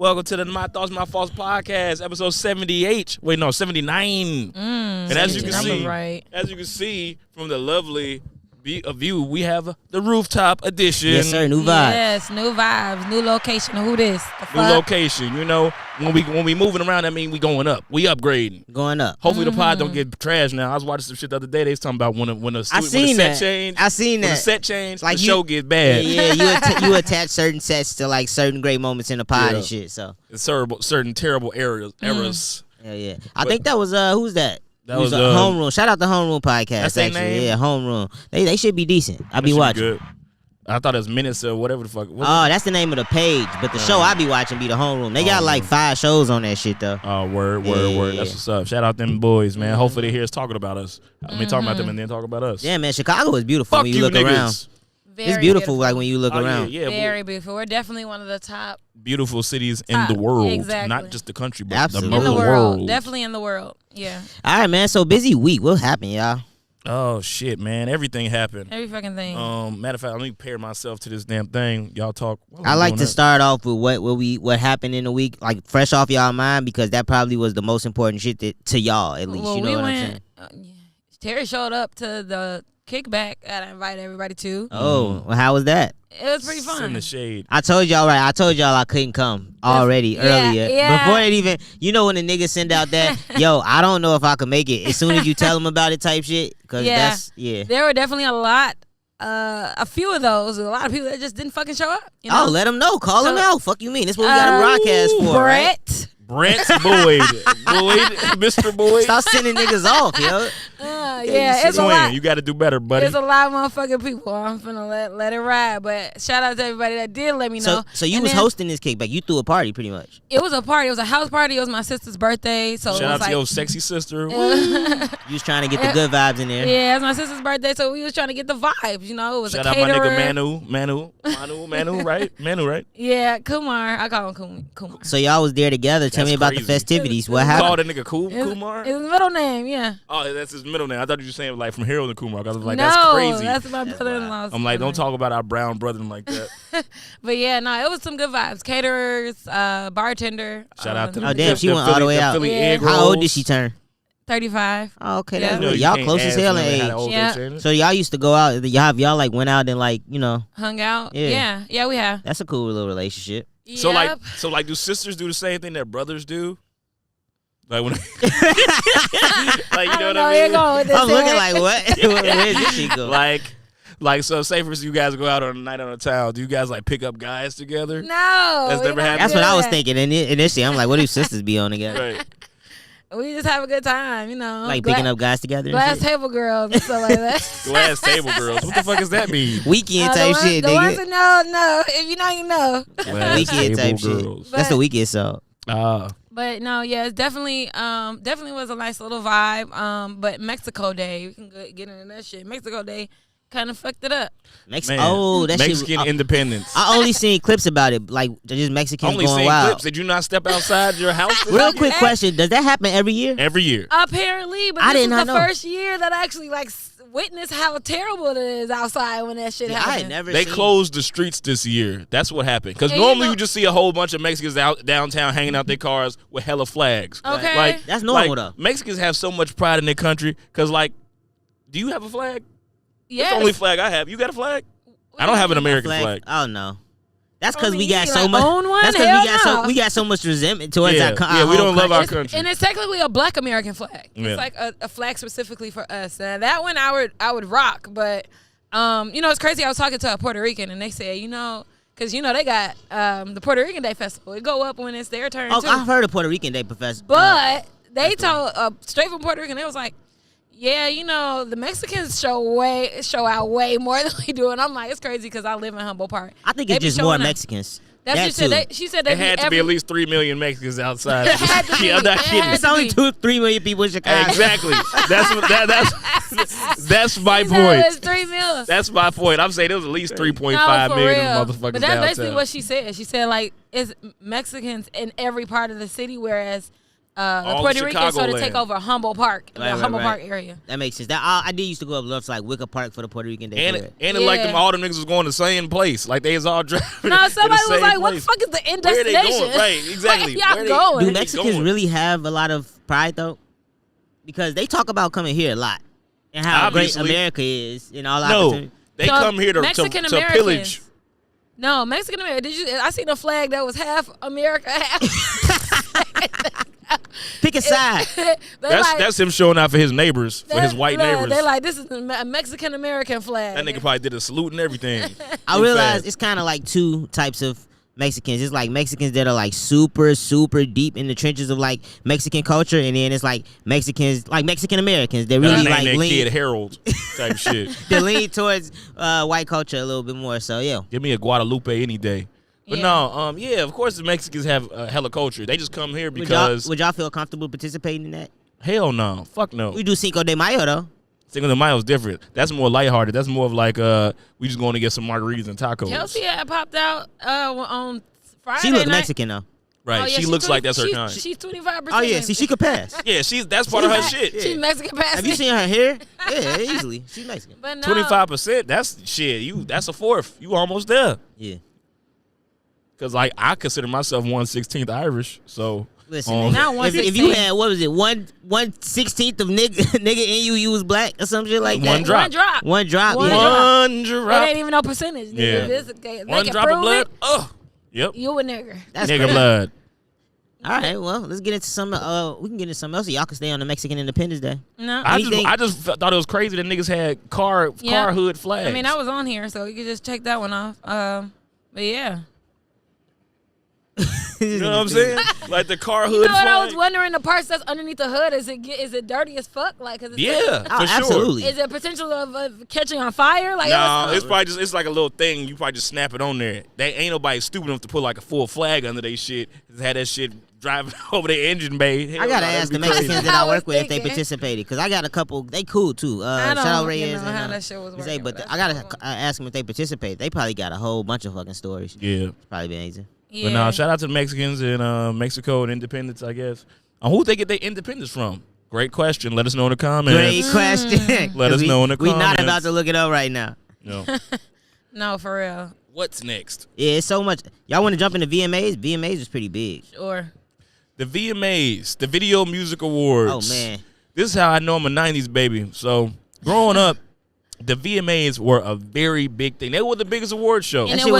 Welcome to the My Thoughts, My Faults podcast, episode 78. Wait, no, 79. And as you can see from the lovely view, we have the rooftop edition. Yes, sir. New vibes. Yes, new vibes, new location. Who this? New location. You know, when we moving around, that mean we going up. We upgrading. Going up. Hopefully the pod don't get trashed now. I was watching some shit the other day. They was talking about when the set change. I seen that. When the set change, like the show gets bad. Yeah, you attach certain sets to like certain great moments in the pod and shit. So certain terrible errors. Yeah. I think that was who's that? That was Homeroom. Shout out to Homeroom podcast. Actually, name? Yeah, Homeroom. They should be decent. I be watching. Good. I thought it was Minutes or whatever the fuck. That's the name of the page. But the show I be watching be the Homeroom. They got like 5 shows on that shit though. Oh, word. That's what's up. Shout out them boys, man. Hopefully they hear us talking about us. I mean, talking about them and then talk about us. Yeah, man. Chicago is beautiful when you look around. It's beautiful, like when you look around. Yeah, very beautiful. We're definitely one of the top beautiful cities in the world. Exactly. Not just the country, but absolutely. In the world. world. Definitely in the world. Yeah. All right, man. So busy week. What happened, y'all? Oh shit, man! Everything happened. Every fucking thing. Matter of fact, let me pair myself to this damn thing. Y'all talk. I like to start off with what happened in the week, like fresh off y'all mind, because that probably was the most important shit to y'all, at least. Well, you know what I'm saying? Terry showed up to the kickback that I invited everybody to. Oh, well, how was that? It was pretty fun. In the shade. I told y'all I couldn't come already earlier. Yeah. Before it even, you know when the niggas send out that, yo, I don't know if I can make it. As soon as you tell them about it type shit. Cause there were definitely a few of those. A lot of people that just didn't fucking show up. You know? Oh, let them know. Call them out. Fuck you mean. That's what we got a broadcast for, Brett. Brent Boyd, Mr. Boyd. Stop sending niggas off, yo. It's a lot. You got to do better, buddy. There's a lot of motherfucking people. I'm finna let it ride. But shout out to everybody that did let me know. So you was hosting this kickback. You threw a party pretty much. It was a party. It was a house party. It was my sister's birthday. So shout out to your sexy sister. You was trying to get the good vibes in there. Yeah, it was my sister's birthday, so we was trying to get the vibes. You know, it was shout a caterer. Shout out my nigga Manu, right? Manu, right? Yeah, Kumar. I call him Kumar. So y'all was there together. Tell me about the festivities. What happened? Called that nigga Kumar? It's his middle name, yeah. Oh, that's his middle name. I thought you were saying like from Harold and Kumar. I was like, no, that's crazy. That's my brother-in-law. I'm like, don't talk about our brown brother like that. But yeah, no, it was some good vibes. Caterers, bartender. Shout out to oh damn, she went all the way out. Yeah. How old did she turn? 35. Oh, okay, that's good. Y'all close as hell in age. Yeah. So y'all used to go out. Y'all like went out and like hung out. Yeah, we have. That's a cool little relationship. So like, do sisters do the same thing that brothers do? Like when, like you know what I mean? I'm looking like what? Where's this shit go? Like so, say for you guys go out on a night on a town. Do you guys like pick up guys together? No, that's never happened. That's what I was thinking. And initially, I'm like, what do sisters be on together? Right. We just have a good time, you know. Like picking up guys together. Glass table girls and stuff like that. Glass table girls. What the fuck does that mean? Weekend type shit, nigga. The ones that know. If you know, you know. Weekend type shit. That's the weekend song. But no, yeah, it's definitely was a nice little vibe. But Mexico Day, we can get into that shit. Mexico Day kind of fucked it up. Mexican independence. I only seen clips about it, like just Mexicans only going wild. Clips. Did you not step outside your house? Real quick question: does that happen every year? Every year, apparently. But this is the first year that I actually witnessed how terrible it is outside when that shit happens. They closed the streets this year. That's what happened. Because normally you just see a whole bunch of Mexicans out downtown hanging out their cars with hella flags. Okay, like that's normal though. Mexicans have so much pride in their country. Because do you have a flag? Yeah, that's the only flag I have. You got a flag? I don't have an American flag. Oh no. That's because we got so much. That's because we got so much resentment towards our country. Yeah, we don't love our country. And it's technically a Black American flag. It's like a flag specifically for us. And that one I would rock. But it's crazy. I was talking to a Puerto Rican and they said, because they got the Puerto Rican Day Festival. It go up when it's their turn. Oh, I've heard of Puerto Rican Day Festival. But they told straight from Puerto Rican, they was like, yeah, the Mexicans show out way more than we do, and I'm like, it's crazy because I live in Humboldt Park. I think it's just more Mexicans. That's she said there had to be at least 3 million Mexicans outside. I'm not kidding. It's only 2-3 million people in Chicago. Exactly. That's my point. It's 3 million. That's my point. I'm saying there was at least 3.5 million motherfuckers. But that's basically what she said. She said it's Mexicans in every part of the city, whereas Puerto Ricans sort of take over Humboldt Park, the Humboldt Park area. That makes sense. I did used to go up to like Wicker Park for the Puerto Rican Day. And it like them all them niggas was going to the same place. Like they was all driving. No, somebody was like, "What the fuck is the end destination?" Where they going? Right, exactly. Where y'all going? Do Mexicans really have a lot of pride though? Because they talk about coming here a lot and how great America is and all opportunity. They come here to pillage. No, Mexican American. I seen a flag that was half America, half. Pick a side. That's him showing out for his neighbors, for his white neighbors. They're like, this is a Mexican American flag. That nigga probably did a salute and everything. I realize it's kind of like two types of Mexicans. It's like Mexicans that are like super, super deep in the trenches of like Mexican culture, and then it's like Mexicans, like Mexican Americans that really like that lean. Kid Harold type shit. They lean towards white culture a little bit more. So yeah, give me a Guadalupe any day. But of course the Mexicans have hella culture. They just come here because. Would y'all feel comfortable participating in that? Hell no, fuck no. We do Cinco de Mayo though. Cinco de Mayo is different. That's more lighthearted. That's more of like we just going to get some margaritas and tacos. Kelsey had popped out on Friday. She looks night. Mexican though. Right, she looks like that's her kind. She's 25%. Oh yeah, see she could pass. Yeah, that's part of her shit. She's Mexican passing. Have you seen her hair? Yeah, easily. She's Mexican. But no. 25%. That's shit. That's a fourth. You almost there. Yeah. Cause like I consider myself 1/16 Irish, so listen. Not if you had 1/16 of nigga in you was black or some shit like that. One drop. It ain't even no percentage. Yeah. One drop of blood. Oh, yep. You a nigger. That's nigga blood. All right, well, let's get into some. We can get into something else. So y'all can stay on the Mexican Independence Day. No, I just thought it was crazy that niggas had car hood flags. I mean, I was on here, so you could just check that one off. But yeah. You know what I'm saying? Like the car hood. You know what flag. I was wondering? The parts that's underneath the hood, is it dirty as fuck? Like, for sure. Absolutely. Is there potential of catching on fire? Like, no, it's probably it's like a little thing. You probably just snap it on there. They ain't nobody stupid enough to put like a full flag under their shit. Just had that shit driving over their engine bay. Hell, I gotta ask the Mexicans that I work with if they participated, because I got a couple. They cool too. Shout out Reyes and how that shit was working, but I gotta ask them if they participate. They probably got a whole bunch of fucking stories. Yeah, it's probably been easy. Yeah. But no, shout out to the Mexicans and Mexico and independence, I guess. Who they get their independence from? Great question. Let us know in the comments. Great question. Let us know in the comments. We're not about to look it up right now. No. No, for real. What's next? Yeah, it's so much. Y'all want to jump into VMAs? VMAs is pretty big. Sure. The VMAs, the Video Music Awards. Oh, man. This is how I know I'm a 90s baby. So, growing up, the VMAs were a very big thing. They were the biggest award show. And it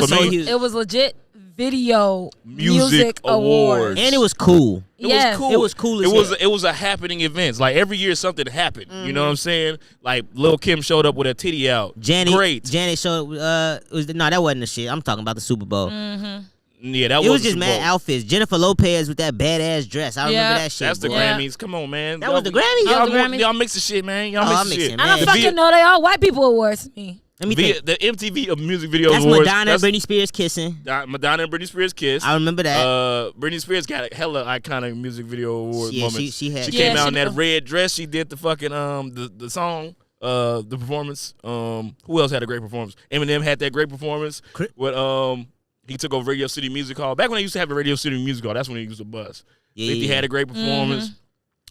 was legit Video Music Awards. And it was cool. Yes. It was cool as hell. It was a happening event. Like every year something happened. Mm-hmm. You know what I'm saying? Like Lil' Kim showed up with her titty out. Great. Janet showed that wasn't the shit. I'm talking about the Super Bowl. Mm-hmm. Yeah, it was just mad outfits. Jennifer Lopez with that badass dress. I remember that shit. That's the Grammys. Come on, man. That was the Grammys? Y'all mix the shit, man. Y'all mix the shit. I don't fucking know. They all white people awards to me. Let me think. The MTV of Music Video That's Awards. Madonna and Britney Spears kissing. Madonna and Britney Spears kiss. I remember that. Britney Spears got a hella iconic music video award moment. She came out in that red dress. She did the fucking the song, the performance. Who else had a great performance? Eminem had that great performance. With he took over Radio City Music Hall. Back when they used to have a Radio City Music Hall, that's when he used to buzz. 50 had a great performance.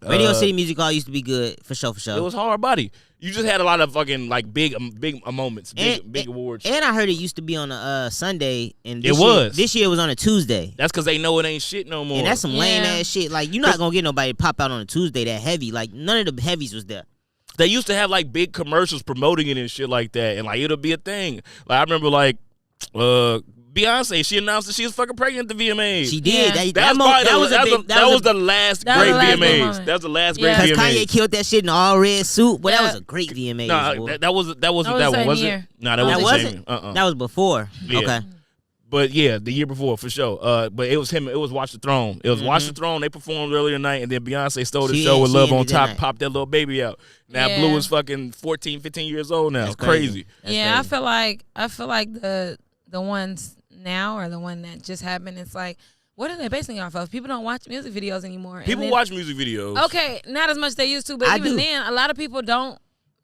Mm-hmm. Radio City Music Hall used to be good for sure. It was hard body. You just had a lot of fucking like big moments, big awards. And I heard it used to be on a Sunday, and this year it was on a Tuesday. That's because they know it ain't shit no more. And that's some lame ass shit. Like you're not gonna get nobody to pop out on a Tuesday that heavy. Like none of the heavies was there. They used to have like big commercials promoting it and shit like that, and like it'll be a thing. Like I remember like Beyonce, she announced that she was fucking pregnant at the VMAs. She did. Yeah. That was the last great VMAs. That was the last great VMAs. Because Kanye killed that shit in all red suit. But that was a great VMAs. No, that wasn't that one, was it? No, that wasn't. That was before. Yeah. Okay. But yeah, the year before for sure. But it was him. It was Watch the Throne. It was Watch the Throne. They performed earlier tonight, and then Beyonce stole the show with Love on Top. Popped that little baby out. Now Blue is fucking 14, 15 years old now. That's crazy. Yeah, crazy. I feel like the ones now or the one that just happened, it's like, what are they basing off of? People don't watch music videos anymore. People watch music videos. Okay, not as much as they used to, but even then, a lot of people don't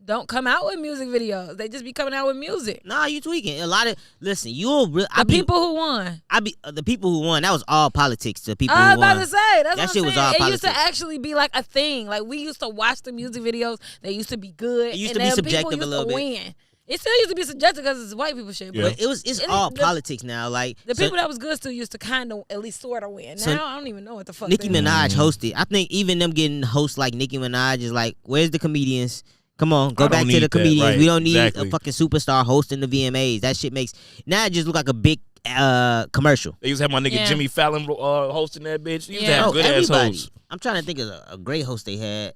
don't come out with music videos. They just be coming out with music. Nah, you tweaking. A lot of listen. People who won. The people who won. That was all politics. The people I who was about won. to say that's that what shit I'm was saying. all It politics. used to actually be like a thing. Like we used to watch the music videos. They used to be good. It used to be subjective a little bit. Win. It still used to be subjective because it's white people shit. But it's all politics now. Like the people that was good still used to kind of at least sort of win. Now I don't even know what the fuck. Nicki Minaj hosted. I think even them getting hosts like Nicki Minaj is like, where's the comedians? Come on, go back to the comedians. Right. We don't need a fucking superstar hosting the VMAs. That shit makes now it just look like a big commercial. They used to have my nigga Jimmy Fallon hosting that bitch. They used to have good ass hosts. I'm trying to think of a great host they had.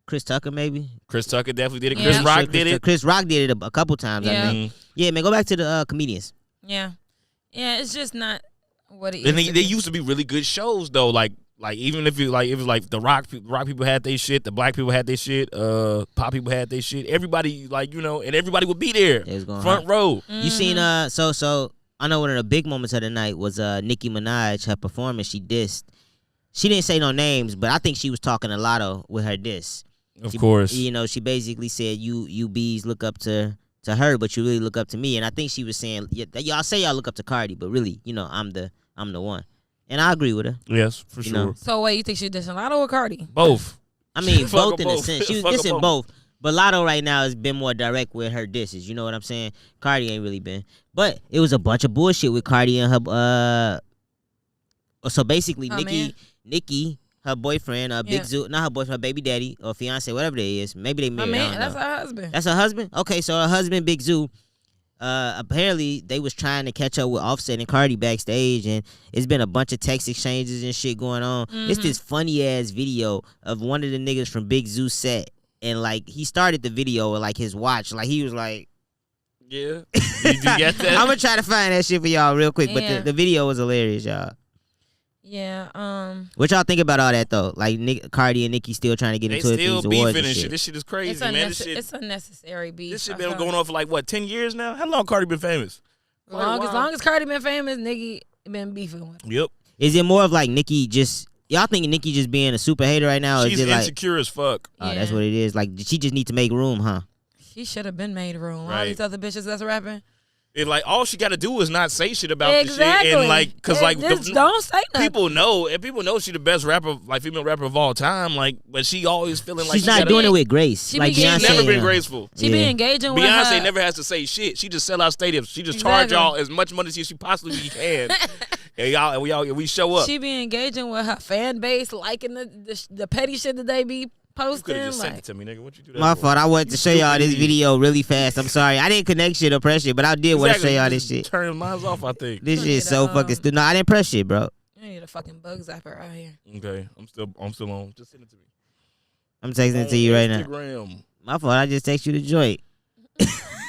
Chris Tucker, maybe. Chris Tucker definitely did it. Yeah. Chris Rock did it. Chris Rock did it a couple times. Yeah. I think. Yeah, man, go back to the comedians. Yeah, it's just not what it and used to they be. used to be really good shows though. Like even if it was like the rock people had their shit, the black people had their shit, pop people had their shit. Everybody and everybody would be there, front row. You seen so I know one of the big moments of the night was Nicki Minaj, her performance. She dissed. She didn't say no names, but I think she was talking a lot with her diss. Of course, she basically said you bees look up to her, but you really look up to me. And I think she was saying y'all say y'all look up to Cardi, but really I'm the one. And I agree with her. Yes, for sure. So wait, you think she's dissing Lotto or Cardi? Both. I mean, both in a sense. She was dissing both. But Lotto right now has been more direct with her disses. You know what I'm saying? Cardi ain't really been. But it was a bunch of bullshit with Cardi and her. So basically, Nicki, her boyfriend, Big Zoo, not her boyfriend, her baby daddy or fiance, whatever it is. Maybe they married. That's her husband. That's her husband? Okay, so her husband, Big Zoo. Apparently they was trying to catch up with Offset and Cardi backstage, and it's been a bunch of text exchanges and shit going on. It's this funny ass video of one of the niggas from Big Zoo set, and like he started the video with like his watch, like he was like, yeah. Did you get that? I'm gonna try to find that shit for y'all real quick, but the video was hilarious, y'all. Yeah. What y'all think about all that though? Like Cardi and Nicki still trying to get into these awards and shit. This shit is crazy, man. It's unnecessary beef. This shit been going on for like what, 10 years now? How long Cardi been famous? As long as Cardi been famous, Nicki been beefing with. Yep. Is it more of like Nicki just? Y'all think Nicki just being a super hater right now? Or She's is it insecure as fuck. Oh, that's what it is. Like she just need to make room, huh? She should have been made room. Right. All these other bitches that's rapping. And like all she got to do is not say shit about the shit, and like, cause don't say nothing. People know she the best rapper, like female rapper of all time. Like, but she always feeling like she's not doing it with grace. She's never been graceful. She be engaging with her. Beyonce never has to say shit. She just sell out stadiums. She just charge y'all as much money as she possibly can. And we show up. She be engaging with her fan base, liking the petty shit that they be posting. You could have just sent it to me, nigga. What you do that My for? fault. I wanted to show y'all this video really fast. I'm sorry. I didn't connect shit or press shit, but I did want to show y'all this shit. Turn mine off, I think. This shit is so fucking stupid. No, I didn't press shit, bro. You need a fucking bug zapper out here. Okay, I'm still on. Just send it to me. I'm texting it to you right now. Instagram. My fault. I just text you the joint.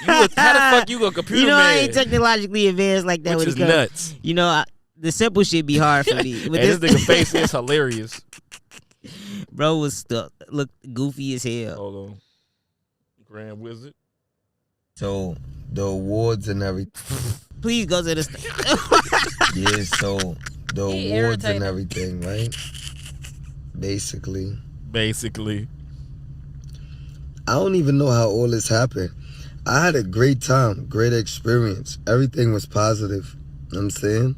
How the fuck you a computer man? I ain't technologically advanced like that. Which is nuts. The simple shit be hard for me. This nigga face is hilarious. Bro was stuck. Look goofy as hell. Hold on. Grand Wizard. So the awards and everything. Please go to the Yeah, so the awards and everything, right? Basically. I don't even know how all this happened. I had a great time, great experience. Everything was positive. You know what I'm saying?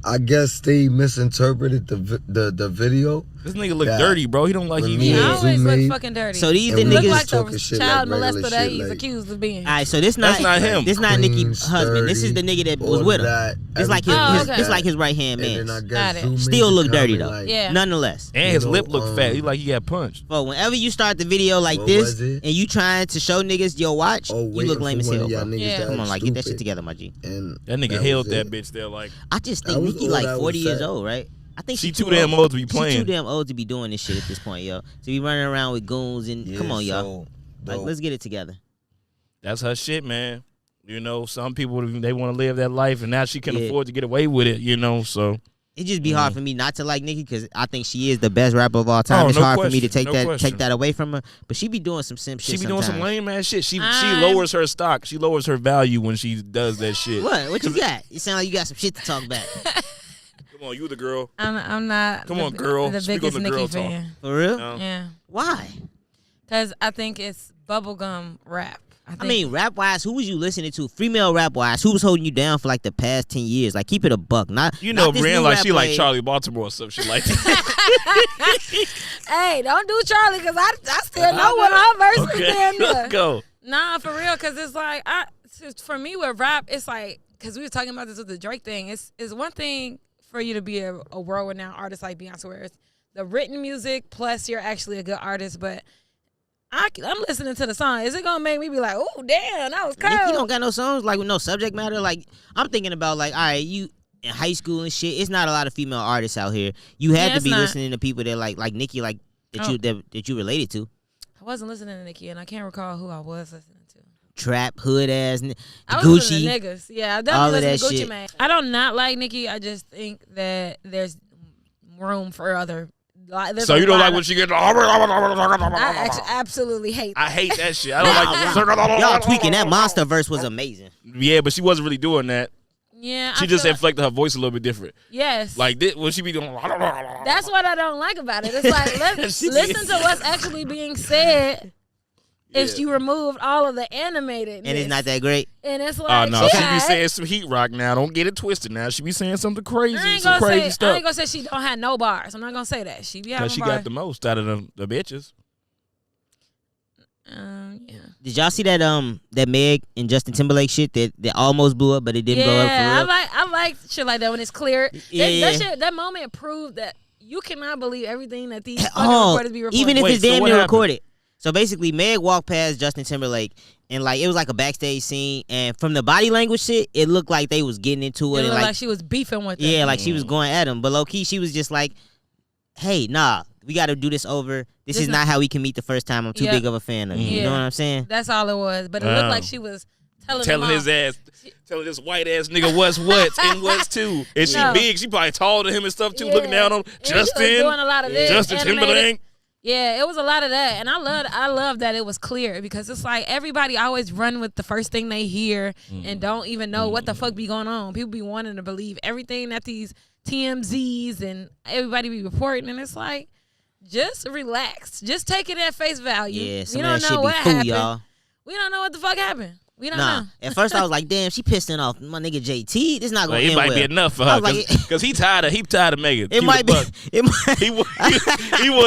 I guess they misinterpreted the video. This nigga look dirty, bro. He don't like He always look fucking dirty. So these the niggas look like the child molester that he's like, accused of being. All right, so this not him. This not Nicki's husband. This is the nigga that was with him. It's like his right hand man. Still look dirty though. Yeah. Nonetheless. And his lip look fat. He like he got punched. But whenever you start the video like this and you trying to show niggas your watch, you look lame as hell, bro. Come on, like get that shit together, my G. That nigga held that bitch there like. I just think Nicki like 40 years old, right? I think she too damn old to be playing. She too damn old to be doing this shit at this point, yo. To be running around with goons and come on, y'all. Like, let's get it together. That's her shit, man. Some people they want to live that life, and now she can afford to get away with it. So it just be hard for me not to like Nicki because I think she is the best rapper of all time. It's hard for me to take that away from her. But she be doing some simp shit. She be doing some lame ass shit. She lowers her stock. She lowers her value when she does that shit. What you got? You sound like you got some shit to talk about. Come Come on, you the girl. I'm not. Come on, girl. The Speak biggest on the girl Nicki talk. fan. For real? Yeah. Why? Because I think it's bubblegum rap. I mean, rap-wise, who was you listening to? Female rap-wise, who was holding you down for like the past 10 years? Like, keep it a buck. You know, Brian, like she like Charlie Baltimore or some shit like that. Hey, don't do Charlie, because I still know what her verse was damn near. Let's go. Nah, for real, because it's like, for me with rap, it's like, because we were talking about this with the Drake thing, it's one thing for you to be a world-renowned artist like Beyonce, where it's the written music plus you're actually a good artist, but I'm listening to the song. Is it gonna make me be like, oh damn, that was cold? Nicki don't got no songs like with no subject matter. Like I'm thinking about like, all right, you in high school and shit. It's not a lot of female artists out here. You had to be listening to people that like Nicki, like that you related to. I wasn't listening to Nicki, and I can't recall who I was listening to. Trap hood ass, I was Gucci, listening to niggas. Yeah, I definitely listened to Gucci shit. Mane. I don't not like Nicki. I just think that there's room for other. So you don't like when she gets? I absolutely hate that. I hate that shit. I don't like. Y'all tweaking. That monster verse was amazing. Yeah, but she wasn't really doing that. Yeah, she just inflected her voice a little bit different. Yes, like this, when she be doing. That's what I don't like about it. It's like let's listen to what's actually being said. Yeah. If you removed all of the animated, and it's not that great. And it's like, no, she be saying some heat rock now. Don't get it twisted now. She be saying something crazy, some crazy stuff. I ain't gonna say she don't have no bars. I'm not gonna say that. She be having bars. She got the most out of the bitches. Yeah. Did y'all see that Meg and Justin Timberlake shit that almost blew up, but it didn't blow up for real? I like shit like that when it's clear. Yeah, that moment proved that you cannot believe everything that these fucking reporters be reporting. Even if it's damn near recorded. So basically, Meg walked past Justin Timberlake, and like it was like a backstage scene, and from the body language shit, it looked like they was getting into it. It looked like she was beefing with them. Yeah, like she was going at him. But low key, she was just like, "Hey, nah, we got to do this over. This is not how we can meet the first time. I'm too big of a fan of you." You know what I'm saying? That's all it was. But it looked like she was telling his ass, telling this white ass nigga what's what and what's too. And she big. She probably taller than him and stuff too. Looking down on Justin, doing a lot of this, Justin Timberlake. Yeah, it was a lot of that, and I love that it was clear, because it's like everybody always run with the first thing they hear and don't even know what the fuck be going on. People be wanting to believe everything that these TMZs and everybody be reporting, and it's like, just relax, just take it at face value. Yeah, we don't know what happened. Y'all. We don't know what the fuck happened. We don't know. At first I was like, damn, she pissing off my nigga JT. This not gonna end well. It might be enough for her, because he tired of Megan. It might be. He one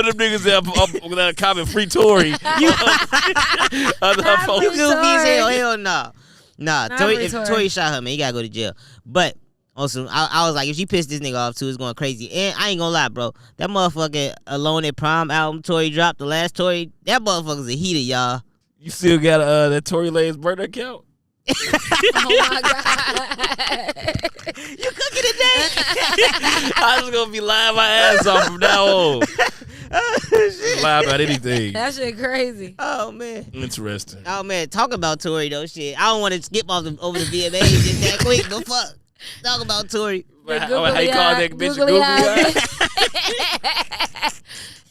of them niggas that without a comment free Tory. You goofy as hell. Hell no. Nah, Tory shot her, man, he gotta go to jail. But also, I was like, if she pissed this nigga off too, it's going crazy. And I ain't gonna lie, bro. That motherfucker Alone at Prom album Tory dropped, the last Tory, that motherfucker's a heater, y'all. You still got that Tory Lanez burner account? Oh my God. You cooking today? I'm just gonna be lying my ass off from now on. Lie about anything. That shit crazy. Oh man. Interesting. Oh man, talk about Tory though, shit. I don't want to skip over the VMAs just that quick, but fuck. Talk about Tory. How you call that bitch a googly eye?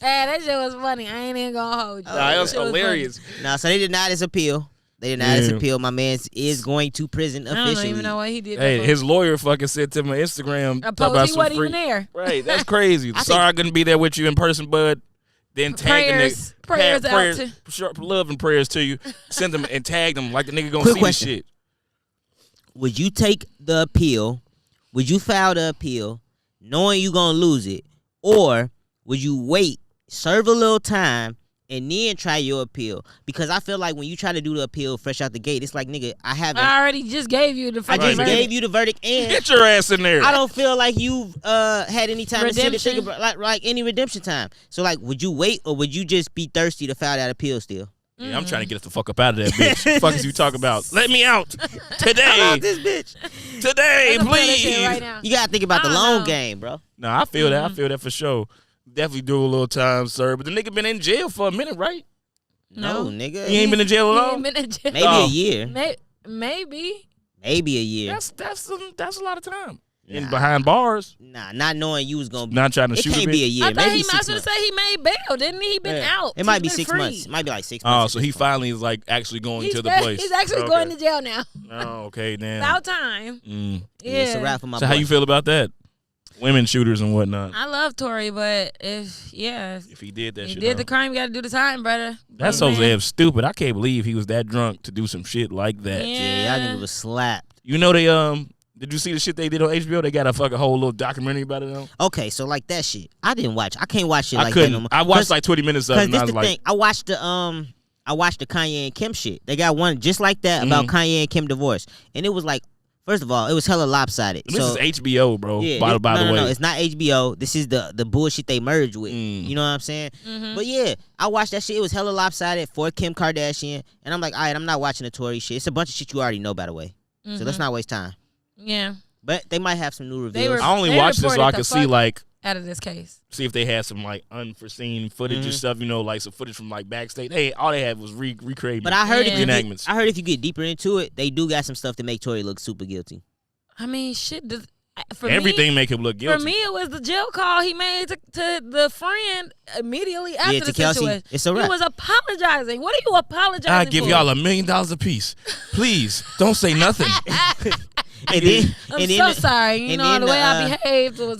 Hey, that shit was funny. I ain't even gonna hold you. Nah, it was hilarious. Nah, so they denied his appeal. My man is going to prison officially. I don't even know what he did. Hey, his lawyer fucking sent him on Instagram. He wasn't even there. Right, that's crazy. Sorry I couldn't be there with you in person, bud. Then tag the nigga. Prayers, love and prayers to you. Send them and tag them like the nigga gonna see this shit. Would you take the appeal? Would you file the appeal knowing you gonna lose it? Or would you wait, serve a little time, and then try your appeal? Because I feel like when you try to do the appeal fresh out the gate, it's like, nigga, I already just gave you the fucking verdict. Gave you the verdict, and get your ass in there. I don't feel like you've had any time to sit and think about like any redemption time. So like, would you wait, or would you just be thirsty to file that appeal still? Yeah, I'm trying to get us the fuck up out of that bitch. Fuck is you talking about? Let me out today. Out this bitch today, please. Right, you gotta think about the long game, bro. No, I feel that. I feel that for sure. Definitely do a little time, sir. But the nigga been in jail for a minute, right? No, nigga. He ain't been in jail at all? Maybe a year. Maybe a year. That's a lot of time. Nah. Behind bars. Nah, not knowing you was gonna not trying to shoot. It can't be a year. I thought maybe he might have say he made bail, didn't he? He been out. It might be 6 months. It might be like 6 months. Oh, so he finally is like actually going to the place. He's actually going to jail now. Oh, okay, damn. About time. Yeah, it's a wrap for my boy. How you feel about that? women shooters and whatnot. I love Tory, but if he did that, he did the crime, you got to do the time, brother. That's so damn stupid. I can't believe he was that drunk to do some shit like that. Yeah, y'all niggas was slapped. You know they Did you see the shit they did on HBO? They got a fucking whole little documentary about it though. Okay, so like that shit, I didn't watch. I can't watch shit like that no more. I watched like 20 minutes of it. Because this the thing. I watched the Kanye and Kim shit. They got one just like that about Kanye and Kim divorce, and it was like, first of all, it was hella lopsided. This is HBO, bro. Yeah, by the way, no, it's not HBO. This is the bullshit they merged with. You know what I'm saying? Mm-hmm. But yeah, I watched that shit. It was hella lopsided for Kim Kardashian, and I'm like, all right, I'm not watching the Tory shit. It's a bunch of shit you already know, by the way. So let's not waste time. Yeah. But they might have some new reveals. I only watched this so I could see like out of this case. See if they had some like unforeseen footage and stuff, you know, like some footage from like backstage. All they had was recreating. But I heard if you get deeper into it, they do got some stuff to make Tory look super guilty. I mean, shit. Everything make him look guilty. For me, it was the jail call he made to the friend immediately after the Kelsey. situation. It's a wrap. He was apologizing. What are you apologizing I give for? y'all $1 million a piece. Please don't say nothing. I'm so sorry. You know, the way I behaved was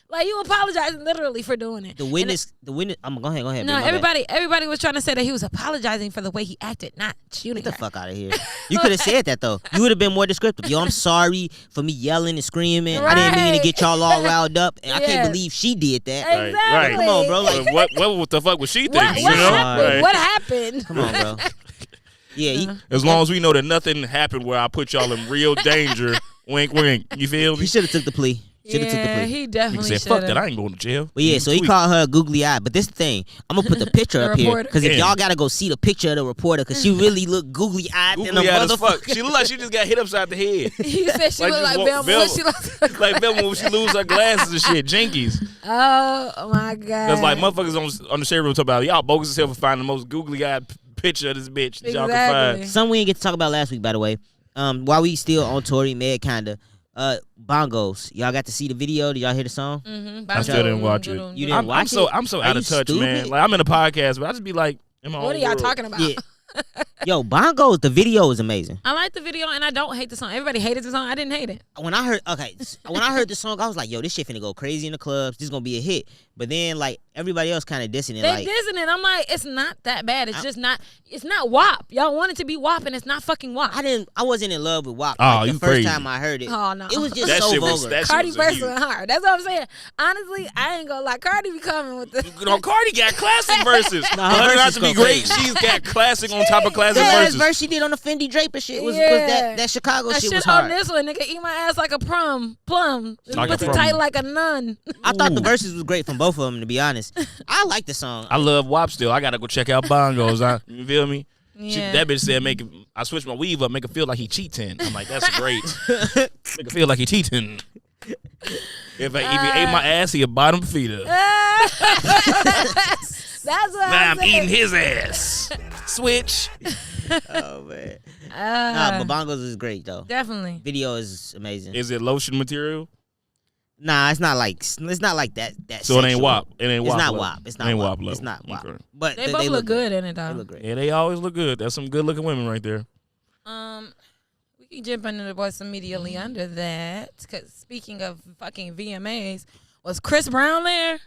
like you apologizing literally for doing it. The witness. Go ahead. No, everybody was trying to say that he was apologizing for the way he acted, not shooting. Get the fuck out of here. You could have said that though. You would have been more descriptive. Yo, I'm sorry for me yelling and screaming. Right. I didn't mean to get y'all all riled up. And I can't believe she did that. Exactly. Right. Come on, bro. Like, what the fuck was she thinking? What happened? Come on, bro. Yeah. As long as we know that nothing happened where I put y'all in real danger. Wink, wink. You feel me? He should have took the plea. He definitely said, fuck that, I ain't going to jail. Well, yeah, so he called her a googly eye. But this the thing, I'm going to put the picture up here. Because if y'all got to go see the picture of the reporter, because she really looked googly-eyed than a motherfucker. She looked like she just got hit upside the head. He said she looked like Velma. Like Velma when she lose her glasses and shit. Jinkies. Oh, my God. Because like motherfuckers on the shade room talk about, y'all bogus as hell for finding the most googly-eyed picture of this bitch that y'all can find. Something we didn't get to talk about last week, by the way. While we still on Tory Med, kinda. Bongos. Y'all got to see the video? Did y'all hear the song? Mm-hmm. I still didn't watch it. You didn't watch it? I'm so out of touch, man. Like I'm in a podcast, but I just be like, what are y'all talking about? Yeah. Yo, Bongos, the video is amazing. I like the video and I don't hate the song. Everybody hated the song. I didn't hate it. When I heard the song, I was like, yo, this shit finna go crazy in the clubs. This is gonna be a hit. But then like everybody else kind of dissing it. They dissing it. I'm like, it's not that bad. It's just not. It's not WAP. Y'all want it to be WAP and it's not fucking WAP. I wasn't in love with WAP. Oh, the you first crazy. time I heard it. Oh no, it was just so vulgar. Cardi versus her. That's what I'm saying. Honestly, I ain't gonna lie. Cardi be coming with the. Cardi got classic verses. Her not to be great. She's got classic on top of classic verses. That verse she did on the Fendi Draper shit was that Chicago shit was hard. On this one, nigga, eat my ass like a plum. Like pussy tight like a nun. I thought the verses was great from both of them, to be honest. I like the song. I love WAP still. I gotta go check out Bongos. You feel me? Yeah. That bitch said, I switched my weave up, make it feel like he cheating. I'm like, that's great. Make it feel like he cheating. If he ate my ass, he a bottom feeder. That's what I'm eating his ass. Switch. Oh man. But Bongos is great though. Definitely. Video is amazing. Is it lotion material? Nah, it's not like that. So it ain't WAP. It's not WAP. It's not WAP. Level. It's not WAP. Okay. But they both look good in it though. They look great. Yeah, they always look good. That's some good looking women right there. We can jump into the boys immediately under that. Cause speaking of fucking VMAs, was Chris Brown there?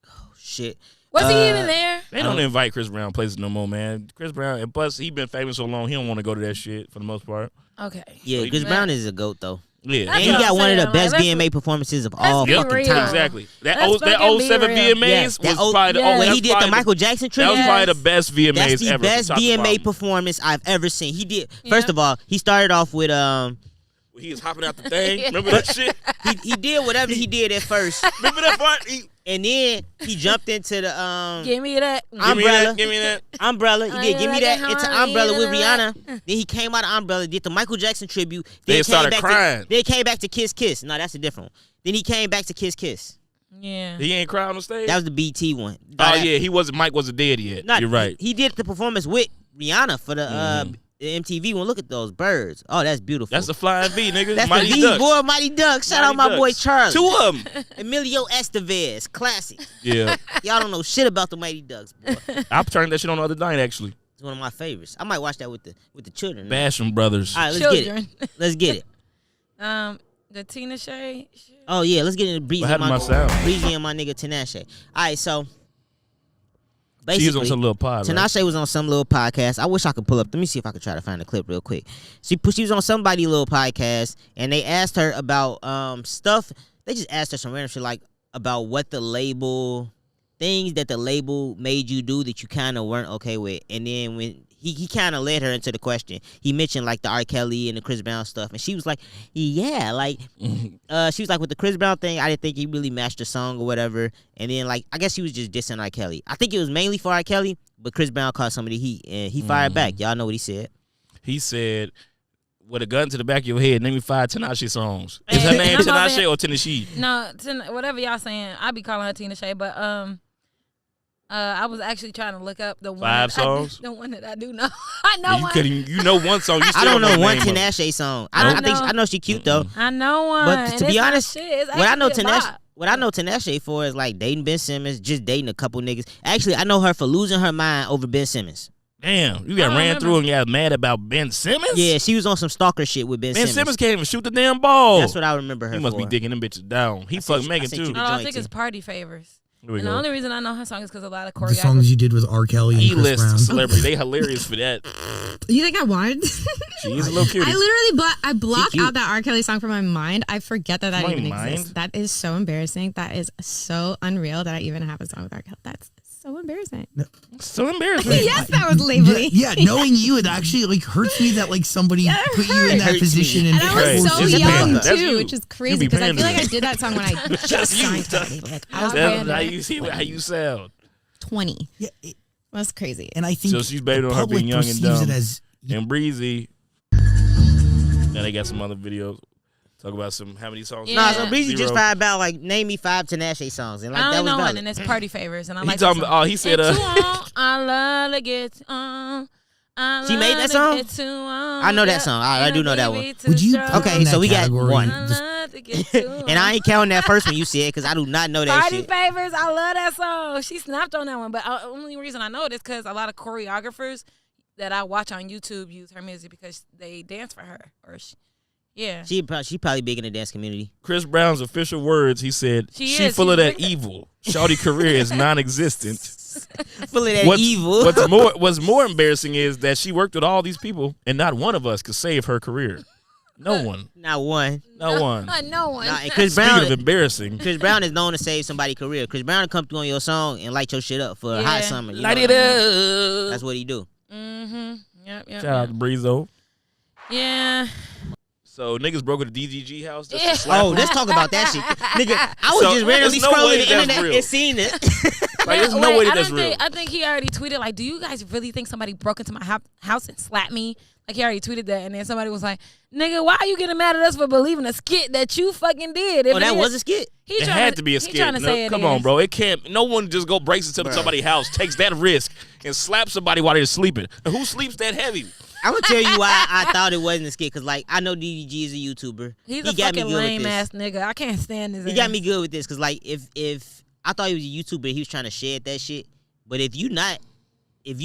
Oh shit. Was he even there? They don't invite Chris Brown places no more, man. Chris Brown, and plus he been famous so long, he don't want to go to that shit for the most part. Okay. Yeah, Chris Brown is a GOAT though. Yeah, and he got one of the best VMA performances of all fucking time. Exactly. That 07 VMAs was probably the when he did the Michael Jackson tribute. That was probably the best VMAs ever. That's the ever. best VMA performance I've ever seen. He did. First of all, he started off with he was hopping out the thing. Remember that shit? He did whatever he did at first. Remember that part? And then he jumped into the give me that umbrella. Give me that. Umbrella. He did give me that into Umbrella with Rihanna. Then he came out of Umbrella, did the Michael Jackson tribute. Then they started crying. Then came back to Kiss Kiss. No, that's a different one. Then he came back to Kiss Kiss. Yeah. He ain't cry on the stage? That was the BT one. Oh yeah, Mike wasn't dead yet. You're right. He did the performance with Rihanna for the MTV one. Look at those birds. Oh, that's beautiful. That's the flying V, nigga. That's Mighty the V, Ducks. boy, Mighty Ducks. Shout out my boy Charlie. 2 of them. Emilio Estevez, classic. Yeah. Y'all don't know shit about the Mighty Ducks, boy. I turned that shit on the other night, actually. It's one of my favorites. I might watch that with the children. Basham Brothers. All right, let's get it. The Tina Shay. Oh yeah, let's get into Breezy and my nigga Tinashe. All right, so basically, she was on some little pod. Tinashe was on some little podcast. I wish I could pull up. Let me see if I could try to find the clip real quick. She was on somebody's little podcast, and they asked her about stuff. They just asked her some random shit like about what the label things that the label made you do that you kind of weren't okay with, and then when he kind of led her into the question. He mentioned like the R. Kelly and the Chris Brown stuff, and she was like, "Yeah, like," she was like, "With the Chris Brown thing, I didn't think he really matched the song or whatever." And then like, I guess she was just dissing R. Kelly. I think it was mainly for R. Kelly, but Chris Brown caught some of the heat, and he fired back. Y'all know what he said? He said, "With a gun to the back of your head, name me 5 Tinashe songs." Is her name Tinashe or Tinashe? No, whatever y'all saying. I be calling her Tina Shay, but I was actually trying to look up the 5 songs. The one that I do know. I know one. You know one song. You still I don't know one Tinashe song. I know she cute though. I know one. But to be honest, what I know Tinashe Tinashe for is like dating Ben Simmons, just dating a couple niggas. Actually, I know her for losing her mind over Ben Simmons. Damn, you got ran through and got mad about Ben Simmons? Yeah, she was on some stalker shit with Ben Simmons. Ben Simmons can't even shoot the damn ball. That's what I remember her. He must be digging them bitches down. He fucked Megan too. No, I think it's Party Favors. And the only reason I know her song is because a lot of choreographers. The songs you did with R. Kelly and Chris Brown. Celebrity. They hilarious for that. You think I wanted? She is a little cutie. I literally blocked out that R. Kelly song from my mind. I forget that even exists. That is so embarrassing. That is so unreal that I even have a song with R. Kelly. That's so embarrassing. No. So embarrassing. Yes, that was labeling. Yeah, knowing you, it actually like hurts me that like somebody put you in that position. And I was so young too, which is crazy because I feel like I did that song when I just signed it. Like, how you sound. 20. Yeah, that's crazy. And I think so. She's better on her being young and dumb. And Breezy. Now they got some other videos. Talk about how many songs? Yeah. Nah, so Breezy just fired about like name me 5 Tinashe songs, and like I that only was know valid. one, and it's Party Favors, and I he like. Talking about, he said, I love to get on. She made that song? I know that song. I do know that one. Would you? Okay, so we got one. And I ain't counting that first one you said because I do not know that Party shit. Favors, I love that song. She snapped on that one, but the only reason I know it is because a lot of choreographers that I watch on YouTube use her music because they dance for her or yeah. She probably big in the dance community. Chris Brown's official words, he said, she full of that evil. Shawty career is non-existent. Full of that evil. What's more embarrassing is that she worked with all these people and not one of us could save her career. No one. Not one. No one. No one. And Chris Brown, speaking of embarrassing. Chris Brown is known to save somebody's career. Chris Brown will come through on your song and light your shit up for a hot summer. Light it up. That's what he do. Mm-hmm. Yep. Shout out to Breezo. Yeah. So niggas broke into DGG house. Let's talk about that shit, nigga. I was just randomly scrolling the internet and seeing it. Like, there's no way that's real. I think he already tweeted like, "Do you guys really think somebody broke into my house and slapped me?" Like he already tweeted that, and then somebody was like, "Nigga, why are you getting mad at us for believing a skit that you fucking did?" That was a skit. It had to be a skit. Come on, bro. It can't. No one just go breaks into somebody's house, takes that risk, and slaps somebody while they're sleeping. And who sleeps that heavy? I'm gonna tell you why I thought it wasn't a skit, cause like I know DDG is a YouTuber. He's a fucking lame ass nigga. I can't stand this. He got me good with this, cause like if I thought he was a YouTuber, he was trying to shed that shit. But if you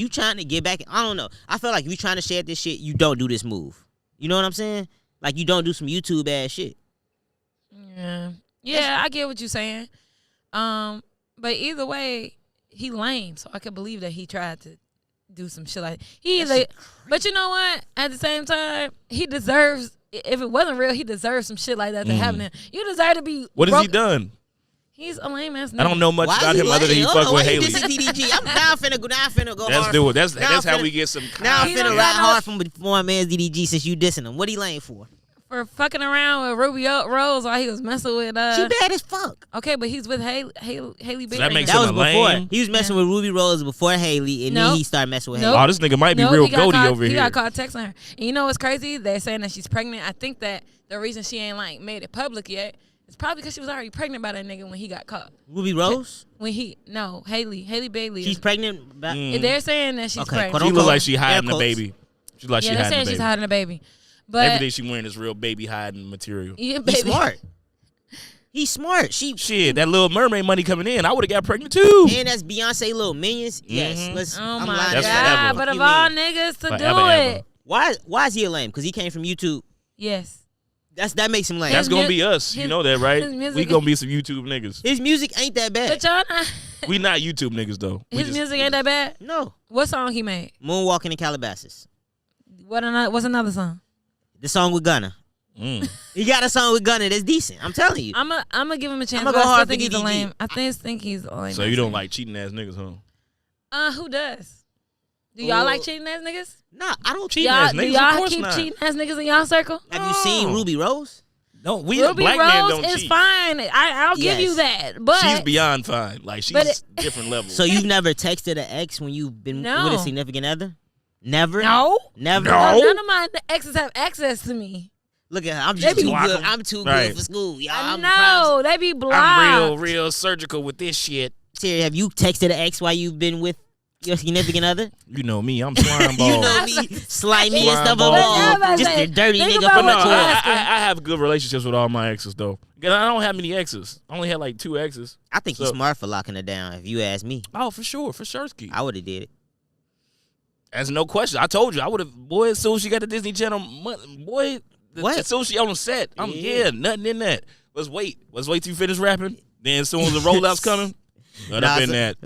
trying to get back, I don't know. I feel like if you trying to shed this shit, you don't do this move. You know what I'm saying? Like you don't do some YouTube ass shit. Yeah, I get what you're saying. But either way, he lame, so I could believe that he tried to do some shit like but you know what? At the same time, he deserves. If it wasn't real, he deserves some shit like that to happen. You deserve to be. What has he done? He's a lame ass nigga. I don't know much about him other than he fuck with Haley. I'm now finna go. Let's do it. That's how we get some. Now I'm finna ride hard from before man's DDG since you dissing him. What he lame for? For fucking around with Ruby Rose while he was messing with. She bad as fuck. Okay, but he's with Haley Bailey. So that was before. Lame. He was messing with Ruby Rose before Haley, and then he started messing with Haley. Oh, this nigga might be real goaty over here. He got caught texting her. And you know what's crazy? They're saying that she's pregnant. I think that the reason she ain't like made it public yet is probably because she was already pregnant by that nigga when he got caught. Ruby Rose? Haley Bailey. She's pregnant? They're saying that she's pregnant. She look like she hiding the baby. They're saying she's hiding the baby. But everything she wearing is real baby hiding material. Yeah, baby. He's smart. Shit, that Little Mermaid money coming in, I would have got pregnant too. And that's Beyonce Little Minions. Yes. Oh my God! But of all niggas to do it, why is he a lame? Because he came from YouTube. Yes. That makes him lame. That's gonna be us. You know that, right? We gonna be some YouTube niggas. His music ain't that bad. But y'all not. We not YouTube niggas though. His music ain't that bad. No. What song he made? Moonwalking in Calabasas. What's another song? The song with Gunna. He got a song with Gunna that's decent. I'm telling you. I'm gonna give him a chance. I'ma But go I still hard think for he's a DDG. lame. I think he's a lame. So you don't like cheating ass niggas, huh? Who does? Do y'all like cheating ass niggas? Nah, I don't cheating ass niggas. Do y'all of course keep not. cheating ass niggas in y'all circle? Have you seen Ruby Rose? No, we Ruby black men Rose don't is cheat. fine. I'll give you that. But She's beyond fine. Like she's different level. So you've never texted an ex when you've been with a significant other? Never? No. Never? No. None of my exes have access to me. Look at her. I'm just too good. I'm too good for school, y'all. I know. They be blocked. I'm real surgical with this shit. Terry, have you texted an ex while you've been with your significant other? You know me. I'm slime ball. You know me. Slimy and stuff ball. all. Just a dirty nigga But from no, a tour. I have good relationships with all my exes though. Because I don't have many exes. I only had like 2 exes. I think he's smart for locking her down, if you ask me. Oh, for sure. For sure. I would have did it. That's no question. I told you. I would have, boy, as soon as she got the Disney Channel, boy, as soon as she on the set, nothing in that. Let's wait till you finish rapping. Then as soon as the rollout's coming,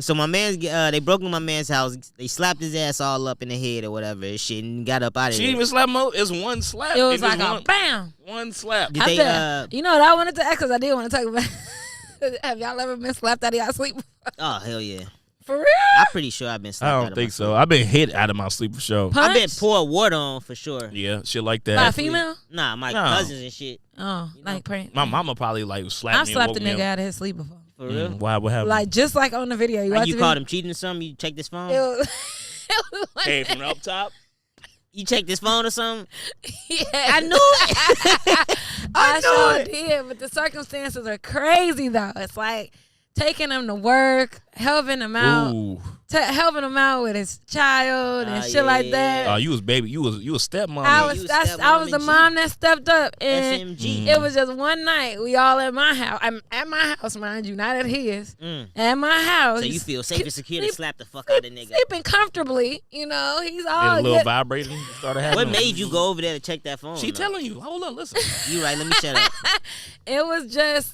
So my man's, they broke into my man's house. They slapped his ass all up in the head or whatever and shit and got up out of there. She didn't even slap him. It's one slap. It was like a bam. One slap. Did they, you know what I wanted to ask because I did want to talk about. Have y'all ever been slapped out of y'all sleep? Oh, hell yeah. For real? I'm pretty sure I've been slapped out I of don't my think so. sleep. I've been hit out of my sleep for sure. Punch? I've been poured water on for sure. Yeah, shit like that. By a female? Nah, my cousins and shit. Oh, like prank. My mama probably like slapped me. I've slapped a and woke nigga me up. out of his sleep before. For real? Why? What happened? Like just like on the video. You caught him cheating or something? You checked his phone? It was like, Came from up top. You checked his phone or something? yeah. I knew it. I sure did, but the circumstances are crazy though. It's like taking him to work, helping him out. Ooh. Helping him out with his child and shit like that. Oh, you was baby. You was stepmom. I was the mom that stepped up, and SMG. it was just one night. We all at my house. I'm at my house, mind you, not at his. At my house. So you feel safe and secure to slap the fuck out of the nigga. Sleeping comfortably, you know. He's all a little good. vibrating. Started happening. What made you go over there to check that phone? She telling you. Hold on, listen. You right? Let me shut up. It was just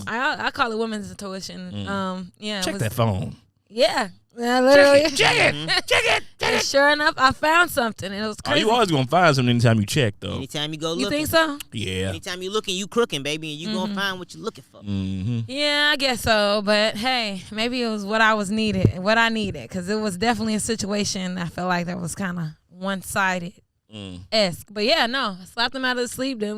I call it women's intuition. Yeah. Check that phone. Yeah. Yeah, literally. Check it. And sure enough, I found something. And it was Oh, crazy. you always gonna find something anytime you check, though. Anytime you go looking. You think so? Yeah. Anytime you looking, you crooking, baby, and you gonna find what you're looking for. Yeah, I guess so. But hey, maybe it was what I needed, because it was definitely a situation I felt like that was kind of one-sided-esque. But yeah, no, I slapped him out of the sleep. Then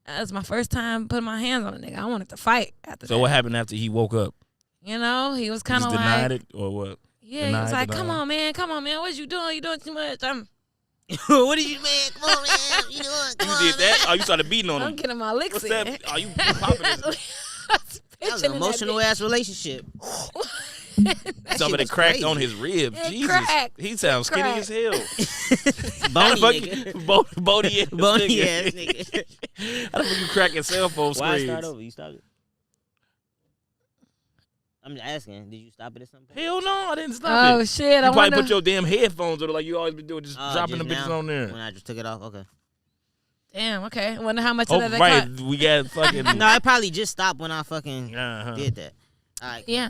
that was my first time putting my hands on a nigga. I wanted to fight after that. So what happened after he woke up? You know, he was kind of Just like, denied it or what? Yeah, he was like, come on, man. What you doing? You doing too much. What did you, man? Come on, man. You doing? Come on, You did that? Oh, you started beating on him. I'm getting my licks What's in. that? Oh, you popping it. That was an emotional ass relationship. Somebody cracked on his rib. It Jesus. cracked. He sounds skinny as hell. Bony nigga. Bony ass Bony nigga. ass nigga. I don't think you cracking cell phone Why screens. start over? You stopped it? I'm just asking. Did you stop it at some point? Hell no, I didn't stop it. Oh, shit. You probably put your damn headphones on like you always been doing, just Oh, dropping just the bitches now? on there. When I just took it off? Okay. Damn, okay. I wonder how much Oh, of that right. cut. We got fucking. No, I probably just stopped when I fucking Uh-huh. did that. All right. Yeah.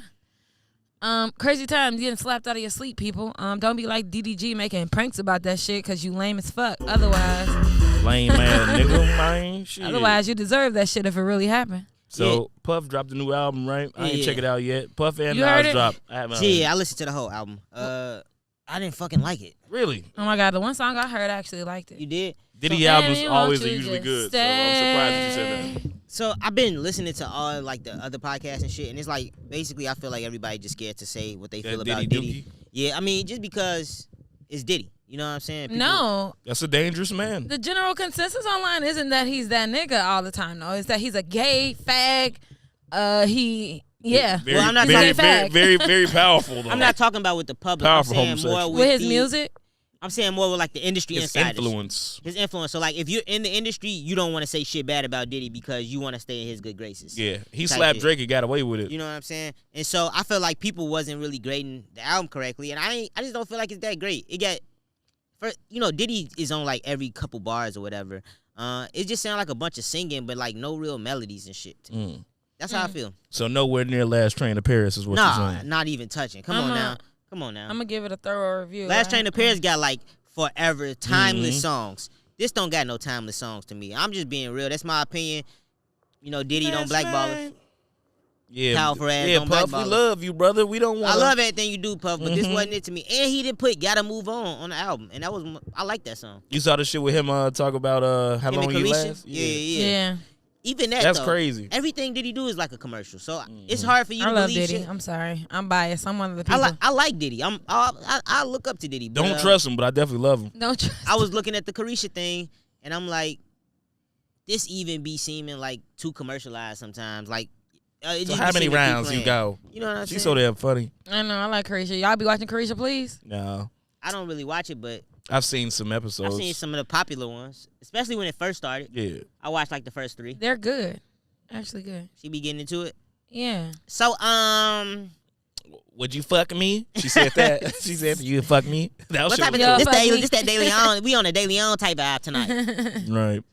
Crazy times getting slapped out of your sleep, people. Don't be like DDG making pranks about that shit because you lame as fuck. Otherwise, Lame ass nigga, man. Shit. otherwise you deserve that shit if it really happened. So Puff dropped a new album, right? I ain't Yeah. check it out yet. Puff and You heard Nas it? dropped. I haven't. Yeah, I listened to the whole album. I didn't fucking like it. Really? Oh my god, the one song I heard I actually liked it. You did? Diddy albums Baby, always won't are you usually just good. So I'm surprised that you said that. So I've been listening to all like the other podcasts and shit, and it's like basically I feel like everybody just scared to say what they feel about Diddy. Dookie? Yeah, I mean just because it's Diddy. You know what I'm saying? People, No, That's a dangerous man. the general consensus online isn't that he's that nigga all the time. No, it's that he's a gay fag. Very, Well, I'm not very, talking- very powerful though. I'm not talking about with the public. Powerful I'm saying more homosexual. with his the- music. I'm saying more with like the industry His insiders. influence. His influence. So like if you're in the industry, you don't want to say shit bad about Diddy because you want to stay in his good graces. Yeah, he Type slapped shit. Drake and got away with it. You know what I'm saying? And so I feel like people wasn't really grading the album correctly, and I just don't feel like it's that great. It got, Diddy is on like every couple bars or whatever. It just sounded like a bunch of singing, but like no real melodies and shit. That's how I feel. So nowhere near Last Train to Paris is what you're saying. Nah, not even touching. Come on now. I'm gonna give it a thorough review. Last Train to Paris got like forever timeless songs. This don't got no timeless songs to me. I'm just being real. That's my opinion. You know, Diddy don't blackball us. Yeah, powerful ass. Yeah, don't Puff, we love you, brother. We don't want. I love everything you do, Puff, but this wasn't it to me. And he didn't put "Gotta Move On" the album, and I like that song. You saw the shit with him talk about how long you last? Yeah. Even that's crazy. Everything Diddy do is like a commercial, so it's hard for you to love believe Diddy. shit. I'm sorry, I'm biased. I'm one of the people. I like Diddy. I look up to Diddy. But, don't trust him, but I definitely love him. Don't trust. I was looking at the Carisha thing, and I'm like, this even be seeming like too commercialized sometimes. Like, so how many rounds you go? You know what I'm saying? She's so damn funny. I know. I like Carisha. Y'all be watching Carisha, please? No. I don't really watch it, but I've seen some episodes. I've seen some of the popular ones, especially when it first started. Yeah. I watched like the first 3. They're good. Actually good. She be getting into it. Yeah. So, would you fuck me? She said that. She said, you fuck me? That what type of this that daily on? We on a daily on type of app tonight. Right.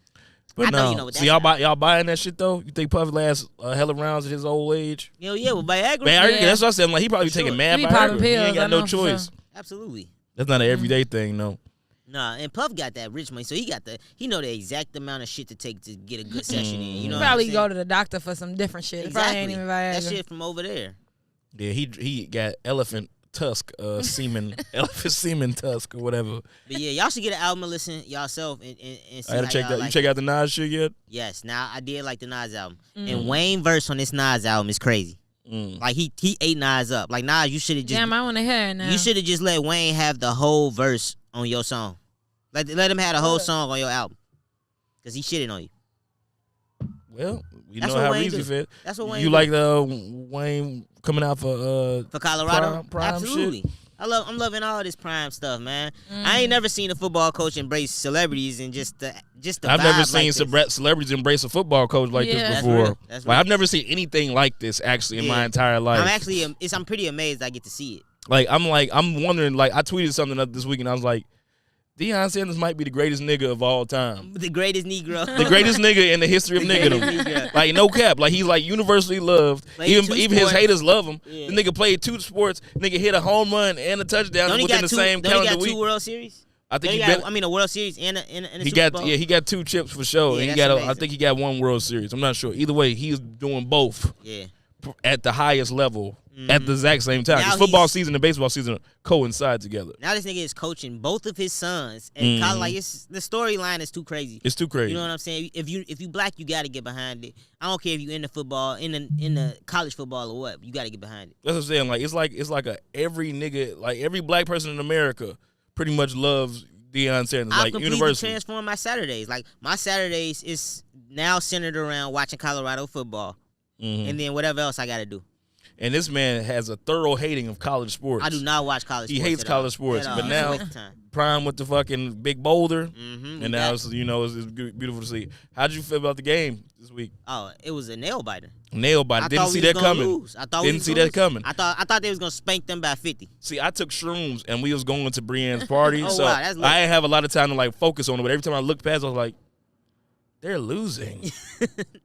But I know you know what so y'all buying that shit though? You think Puff lasts hella rounds at his old age? Hell yeah, with Viagra. That's what I said. I'm like, he probably taking mad Viagra. He ain't got no choice. Absolutely. That's not an everyday thing, no. Nah, and Puff got that rich money, so he know the exact amount of shit to take to get a good session in. You know, probably go to the doctor for some different shit. Exactly. Probably ain't even Viagra. That shit from over there. Yeah, he got elephant tusk semen, elephant semen tusk or whatever. But yeah, y'all should get an album and listen yourself and see I gotta check that. You check out the Nas shit yet? Yes. Now I did like the Nas album, and Wayne verse on this Nas album is crazy. Like he ate Nas up. Like Nas, you should have just. Damn, I want to hear it now. You should have just let Wayne have the whole verse on your song. Let him have the whole song on your album, cause he shitting on you. Well, you know how Reezy fit. That's what Wayne. You like the Wayne coming out for Colorado? Prime Absolutely. Shit? I'm loving all this Prime stuff, man. I ain't never seen a football coach embrace celebrities and just the I've never seen like celebrities embrace a football coach like this before. That's I've never seen anything like this actually in my entire life. I'm pretty amazed I get to see it. I'm wondering, I tweeted something up this week and I was like, Deion Sanders might be the greatest nigga of all time. The greatest Negro. The greatest nigga in the history of niggerdom. Like, no cap. Like, he's, universally loved. Even his haters love him. Yeah. The nigga played 2 sports. Nigga hit a home run and a touchdown within the same calendar week. 2 World Series? I think a World Series and a Super Bowl? Yeah, he got 2 chips for sure. Yeah, and I think he got 1 World Series. I'm not sure. Either way, he's doing both. Yeah. At the highest level at the exact same time. Because football season and baseball season coincide together. Now this nigga is coaching both of his sons. And the storyline is too crazy. It's too crazy. You know what I'm saying? If you black, you got to get behind it. I don't care if you in the football, in the college football or what. You got to get behind it. That's what I'm saying. It's like every nigga, every black person in America pretty much loves Deion Sanders. I've completely universally transformed my Saturdays. My Saturdays is now centered around watching Colorado football. And then whatever else I got to do. And this man has a thorough hating of college sports. I do not watch college sports. He hates college sports. But now, Prime with the fucking big boulder. And now it's beautiful to see. How did you feel about the game this week? Oh, it was a nail biter. Didn't see that coming. Didn't see that coming. I thought they was going to spank them by 50. See, I took shrooms and we was going to Brienne's party. Wow, I didn't have a lot of time to focus on it. But every time I looked past, I was like, they're losing.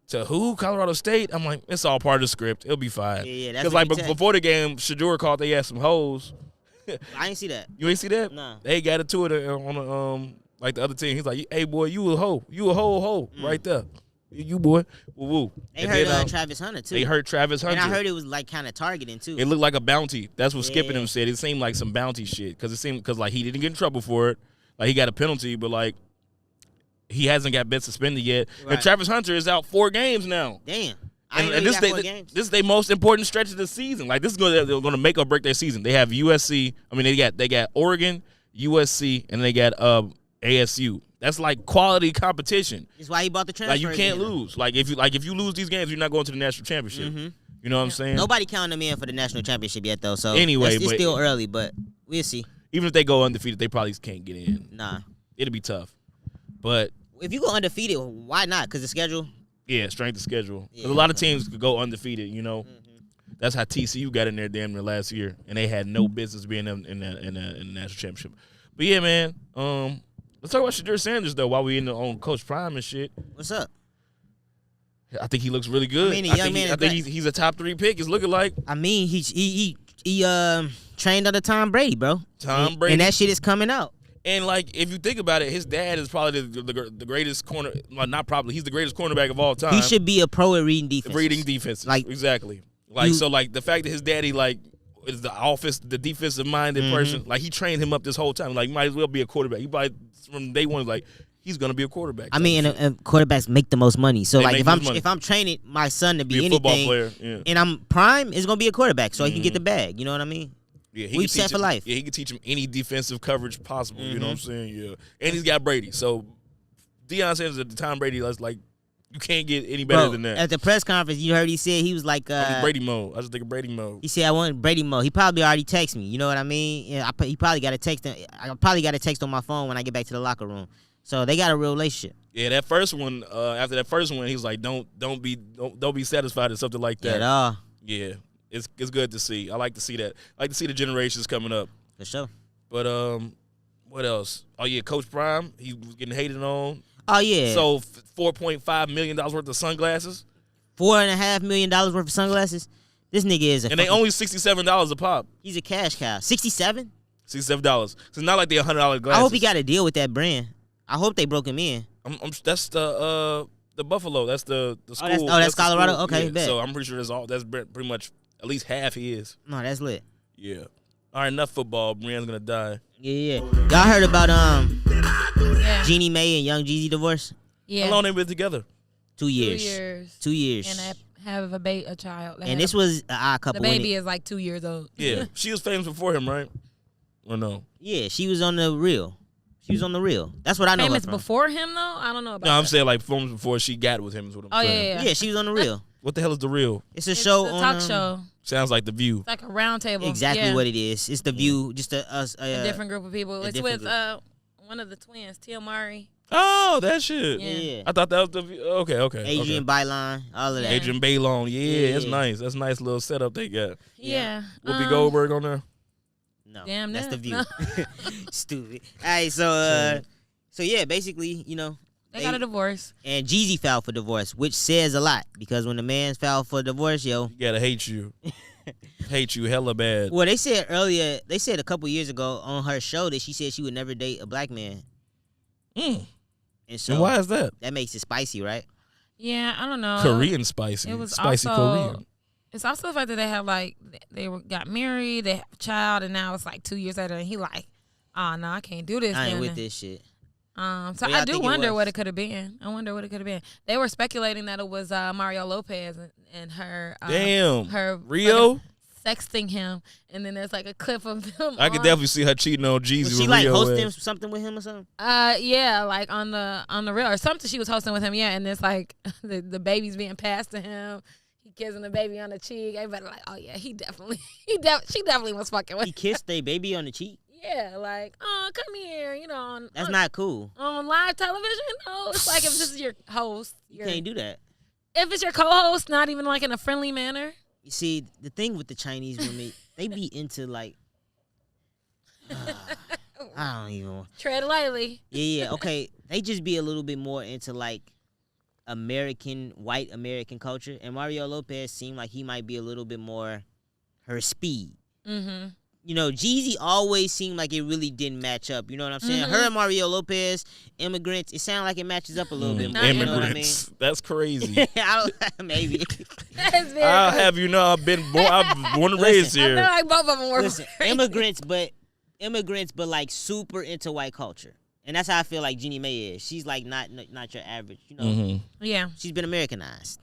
To who? Colorado State? I'm like, it's all part of the script. It'll be fine. Yeah, because before the game, Shador called they had some hoes. I ain't see that. You ain't see that? Nah. They got it to it on the other team. He's like, hey boy, you a hoe. You a hoe right there. You boy. Woo. They heard Travis Hunter too. They heard Travis Hunter. And I heard it was kind of targeting too. It looked like a bounty. That's what Skip and him said. It seemed like some bounty shit because he didn't get in trouble for it. He got a penalty, but he hasn't got been suspended yet. Right. And Travis Hunter is out 4 games now. Damn. And this is their most important stretch of the season. This is they're going to make or break their season. They have USC. I mean, they got Oregon, USC, and they got ASU. That's quality competition. That's why he bought the transfer. You can't lose. If you lose these games, you're not going to the national championship. Mm-hmm. You know what I'm saying? Nobody counting them in for the national championship yet, though. So anyway, it's still early, but we'll see. Even if they go undefeated, they probably can't get in. Nah, it'll be tough. But if you go undefeated, why not? Because the schedule. Yeah, strength of schedule. Yeah. A lot of teams could go undefeated. You know, that's how TCU got in there damn near last year, and they had no business being in the national championship. But yeah, man, Let's talk about Shadur Sanders though. While we on Coach Prime and shit. What's up? I think he looks really good. I think he's a top 3 pick. It's looking like. I mean, he trained under Tom Brady, bro. Tom Brady, and that shit is coming out. And like, if you think about it, his dad is probably the greatest corner. Well, not probably. He's the greatest cornerback of all time. He should be a pro at reading defense. Reading defenses, like exactly. Like so, like the fact that his daddy is the defensive minded person. Like he trained him up this whole time. Like might as well be a quarterback. He probably from day one like. He's gonna be a quarterback. I mean, and quarterbacks make the most money. So like, if I'm training my son to be anything, football player, and I'm prime, it's gonna be a quarterback, so he can get the bag. You know what I mean? Yeah, we set for life. Yeah, he can teach him any defensive coverage possible. You know what I'm saying? Yeah, and he's got Brady. So Deion Sanders at the time Brady was like, you can't get any better than that. At the press conference, you heard he said he was like, Brady mode. I just think of Brady mode. He said I want Brady mode. He probably already texted me. You know what I mean? Yeah, he probably got a text. I probably got a text on my phone when I get back to the locker room. So they got a real relationship. Yeah, that first one. After that first one, he was like, "Don't be satisfied" or something like that. At all. Yeah, it's good to see. I like to see that. I like to see the generations coming up. For sure. But what else? Oh yeah, Coach Prime. He was getting hated on. Oh yeah. So $4.5 million worth of sunglasses. $4.5 million worth of sunglasses. This nigga is and they only $67 a pop. He's a cash cow. $67. $67. So it's not like they're $100 glasses. I hope he got a deal with that brand. I hope they broke him in. That's the Buffalo. That's the school. That's Colorado. Okay, yeah. bet. So I'm pretty sure that's pretty much at least half he is. No, that's lit. Yeah. All right, enough football. Brianne's gonna die. Yeah. Y'all heard about Jeannie Mae and Young Jeezy divorce? Yeah. How long they been together? 2 years. 2 years. And they have a child. And this was an odd couple. The baby is like 2 years old. Yeah. She was famous before him, right? Or no? Yeah, she was on the real. She was on the real. That's what I know. Famous before him, though? I don't know about that. No, I'm saying like famous before she got with him is what I'm saying. Yeah, she was on the real. What the hell is the real? It's a show a on talk show. Sounds like The View. It's like a round table. Exactly what it is. It's The View, just a different group of people. It's with one of the twins, Tia Mari. Oh, that shit. Yeah. I thought that was The View. Okay. Adrian Bailon, all of that. Adrian Bailon. Yeah, it's nice. That's a nice little setup they got. Yeah. Whoopi Goldberg on there? No. Damn, that's no. The View. Stupid. All right, so yeah, basically, they got a divorce. And Jeezy filed for divorce, which says a lot because when the man filed for divorce, you gotta hate you. Hate you hella bad. Well, they said a couple years ago on her show that she said she would never date a black man. And so why is that? That makes it spicy, right? Yeah, I don't know. Korean spicy. It was spicy also, Korean. It's also the fact that they have got married, they have a child, and now it's like 2 years later, and he like, oh no, I can't do this. I ain't with this shit. So I do wonder what it could have been. They were speculating that it was Mario Lopez and her. Her Rio sexting him, and then there's like a clip of them. I could definitely see her cheating on Jeezy. Was she with like Rio hosting something with him or something? Yeah, like on the real or something. She was hosting with him. Yeah, and it's like the baby's being passed to him. He kissing the baby on the cheek. Everybody like, oh yeah, she definitely was fucking with. He kissed their baby on the cheek. Yeah, like, oh, come here, That's not cool. On live television, no. It's like if this is your host. You can't do that. If it's your co-host, not even like in a friendly manner. You see, the thing with the Chinese women, they be into like, I don't even. Tread lightly. Yeah, okay. They just be a little bit more into like white American culture. And Mario Lopez seemed like he might be a little bit more her speed. Mm-hmm. Jeezy always seemed like it really didn't match up. You know what I'm saying? Mm-hmm. Her and Mario Lopez, immigrants, it sounded like it matches up a little bit more. Immigrants. You know what I mean? That's crazy. Maybe. That's very I'll have you know I'm born and raised here. I feel like both of them were immigrants, but like super into white culture. And that's how I feel like Jeannie Mae is. She's like not your average, Mm-hmm. Yeah. She's been Americanized.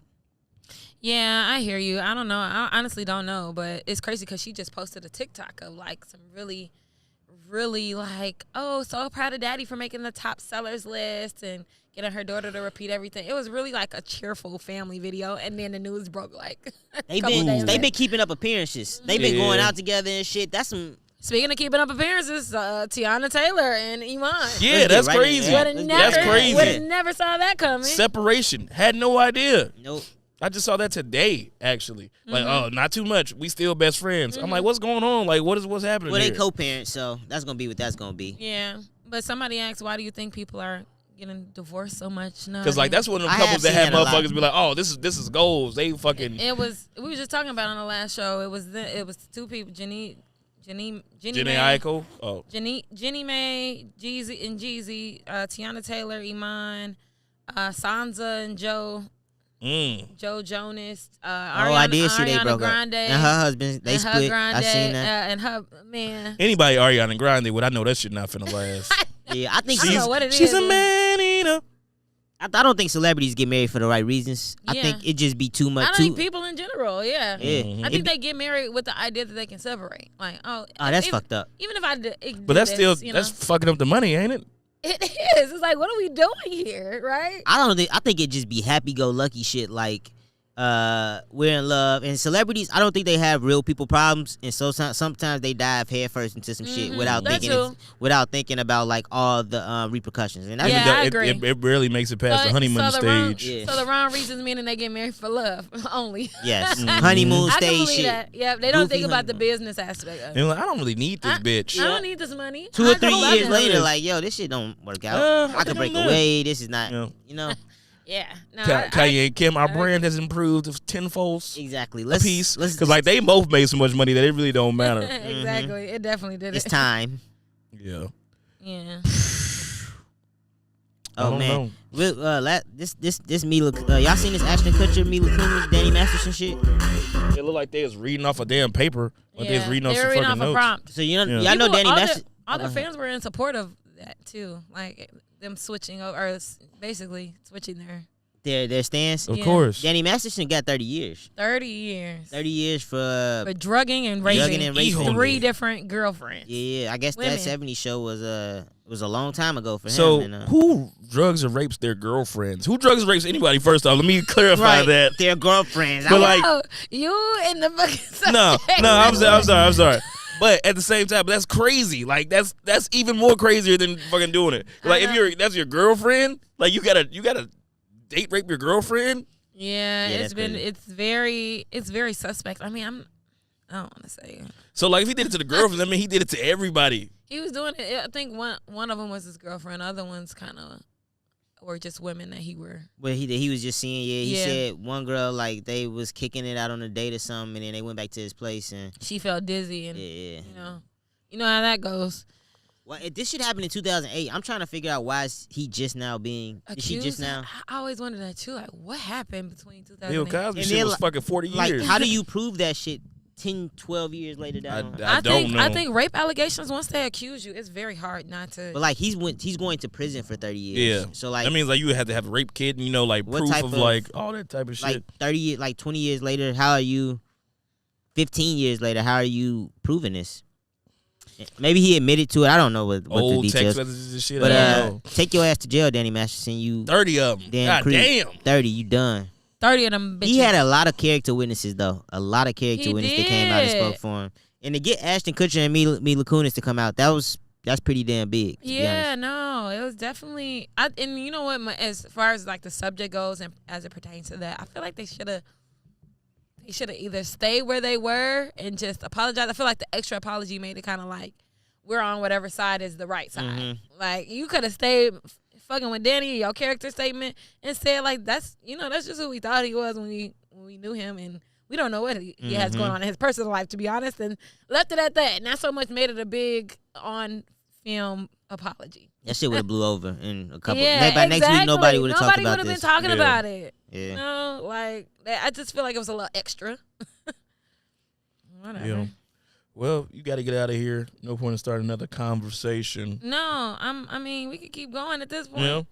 Yeah, I hear you. I don't know. I honestly don't know, but it's crazy because she just posted a TikTok of like some really, really like, oh, so proud of daddy for making the top sellers list and getting her daughter to repeat everything. It was really like a cheerful family video, and then the news broke like they've been keeping up apperances. They've been going out together and shit. That's some. Speaking of keeping up appearances, Tiana Taylor and Iman. Yeah, that's crazy. That's crazy. Would have never saw that coming. Separation. Had no idea. Nope. I just saw that today, actually. Like, oh, not too much. We still best friends. I'm like, what's going on? Like, what's happening Well, here? they co-parents, so that's going to be what that's going to be. Yeah. But somebody asked, why do you think people are getting divorced so much now? Because like that's one of the couples that had motherfuckers be like, oh, this is goals. They fucking. We were just talking about on the last show. It was two people, Jenny Aiko. Oh. Jenny Mae, Jeezy, Tiana Taylor, Iman, Sansa and Joe. Joe Jonas, I did see they broke Grande, up. And her husband, they split. I seen that. And her man. Anybody Ariana Grande would, I know that shit not finna last. Yeah, I think I don't know what it she's is. a man eater. I don't think celebrities get married for the right reasons. Yeah. I think it just be too much. I think people in general, yeah. Yeah. I think they get married with the idea that they can separate. Like, that's fucked up. Even if I did, but that's still that's fucking up the money, ain't it? It is. It's like, what are we doing here, right? I think it just be happy-go-lucky shit like we're in love. And celebrities, I don't think they have real people problems. And so sometimes they dive headfirst into some shit without thinking about like all the repercussions. And that's I agree. It barely makes it past the honeymoon stage. So the wrong reasons meaning they get married for love only. Yes, honeymoon stage I can believe shit. that. Yeah, they don't think about the business aspect of it. Like, I don't really need this bitch. I don't need this money. 2 or 3 years later, like, yo, this shit don't work out. I could break away. This is not, you know. Yeah. No, Kanye and Kim, our brand has improved tenfold. Exactly. A piece. Because like they both made so much money that it really don't matter. Exactly. It definitely did. It's time. Yeah. Yeah. Oh man. This Mila, y'all seen this Ashton Kutcher, Mila Kunis, Danny Masterson shit? It looked like they was reading off a damn paper. Like they was reading off some fucking notes. Prompt. So y'all know Danny Masterson. Other fans were in support of that too. Like them switching over, or basically switching their stance. Of course. Danny Masterson got 30 years. 30 years. 30 years for drugging and raping. 3 different girlfriends. Yeah, I guess that 70s show was a long time ago for him. So who drugs or rapes their girlfriends? Who drugs or rapes anybody? First off, let me clarify that. Their girlfriends. But like, you in the fucking No, I'm sorry. But at the same time, that's crazy. Like that's even more crazier than fucking doing it. Like if that's your girlfriend, like you gotta date rape your girlfriend. Yeah, it's very suspect. I mean, I don't want to say. So like if he did it to the girlfriend, I mean he did it to everybody. He was doing it. I think one of them was his girlfriend. Other ones kind of were just women that he were. Well, he was just seeing. Yeah, he said one girl like they was kicking it out on a date or something, and then they went back to his place and she felt dizzy and you know how that goes. Well, if this shit happened in 2008, I'm trying to figure out why is he just now being accused. Is she just now? I always wondered that too. Like, what happened between 2008? Bill Cosby shit was fucking 40 years. Like, how do you prove that shit 10, 12 years later down? I don't know. I think rape allegations, once they accuse you, it's very hard not to. But like he's going to prison for 30 years. Yeah. So like that means like you would have to have a rape kit and like proof of like all that type of shit. Like 30 years, like 20 years later, how are you? 15 years later, how are you proving this? Maybe he admitted to it. I don't know what old the details. Text messages and shit. But take your ass to jail, Danny Masterson. You 30 of them. God damn. 30. You done. 30 of them bitches. He had a lot of character witnesses though. A lot of character witnesses that came out and spoke for him. And to get Ashton Kutcher and Mila Kunis to come out, that's pretty damn big. Yeah, no, it was definitely. And you know what? As far as like the subject goes, and as it pertains to that, I feel like they should have either stayed where they were and just apologize. I feel like the extra apology made it kind of like we're on whatever side is the right side. Mm-hmm. Like you could have stayed fucking with Danny, your character statement, and said like that's just who we thought he was when we knew him, and we don't know what he has going on in his personal life, to be honest, and left it at that. Not so much made it a big on film apology. That shit would have blew over in a couple. By next week, nobody would have talked about this. Nobody would have been talking about it. Yeah. You know, like I just feel like it was a little extra. Whatever. Yeah. Well, you got to get out of here. No point in starting another conversation. No, I mean, we could keep going at this point. Yeah.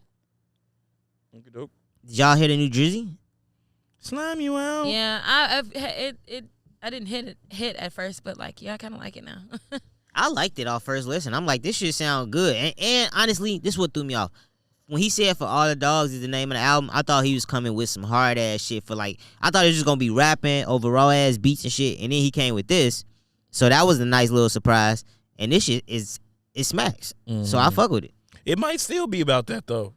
Did y'all hear the New Jersey? Slime you out. Yeah, I didn't hit at first, but like, yeah, I kind of like it now. I liked it off first listen. I'm like, this shit sound good. And honestly, this is what threw me off. When he said For All the Dogs is the name of the album, I thought he was coming with some hard ass shit for like, I thought it was just gonna be rapping over raw ass beats and shit, and then he came with this. So that was a nice little surprise. And this shit it smacks. Mm-hmm. So I fuck with it. It might still be about that though.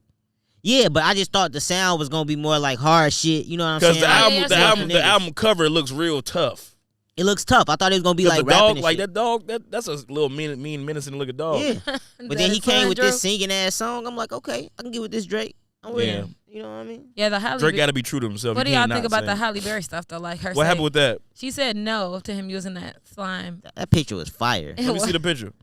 Yeah, but I just thought the sound was gonna be more like hard shit. You know what I'm saying? Because the album cover looks real tough. It looks tough. I thought it was gonna be like the rapping dog, and like shit. that dog. That's a little mean, menacing looking dog. Yeah. But then he came with this singing ass song. I'm like, okay, I can get with this Drake. I'm with him. You know what I mean? Yeah, the Halle Drake got to be true to himself. What do y'all think about the Halle Berry stuff though? Like her. What happened with that? She said no to him using that slime. That picture was fire. Let me see the picture.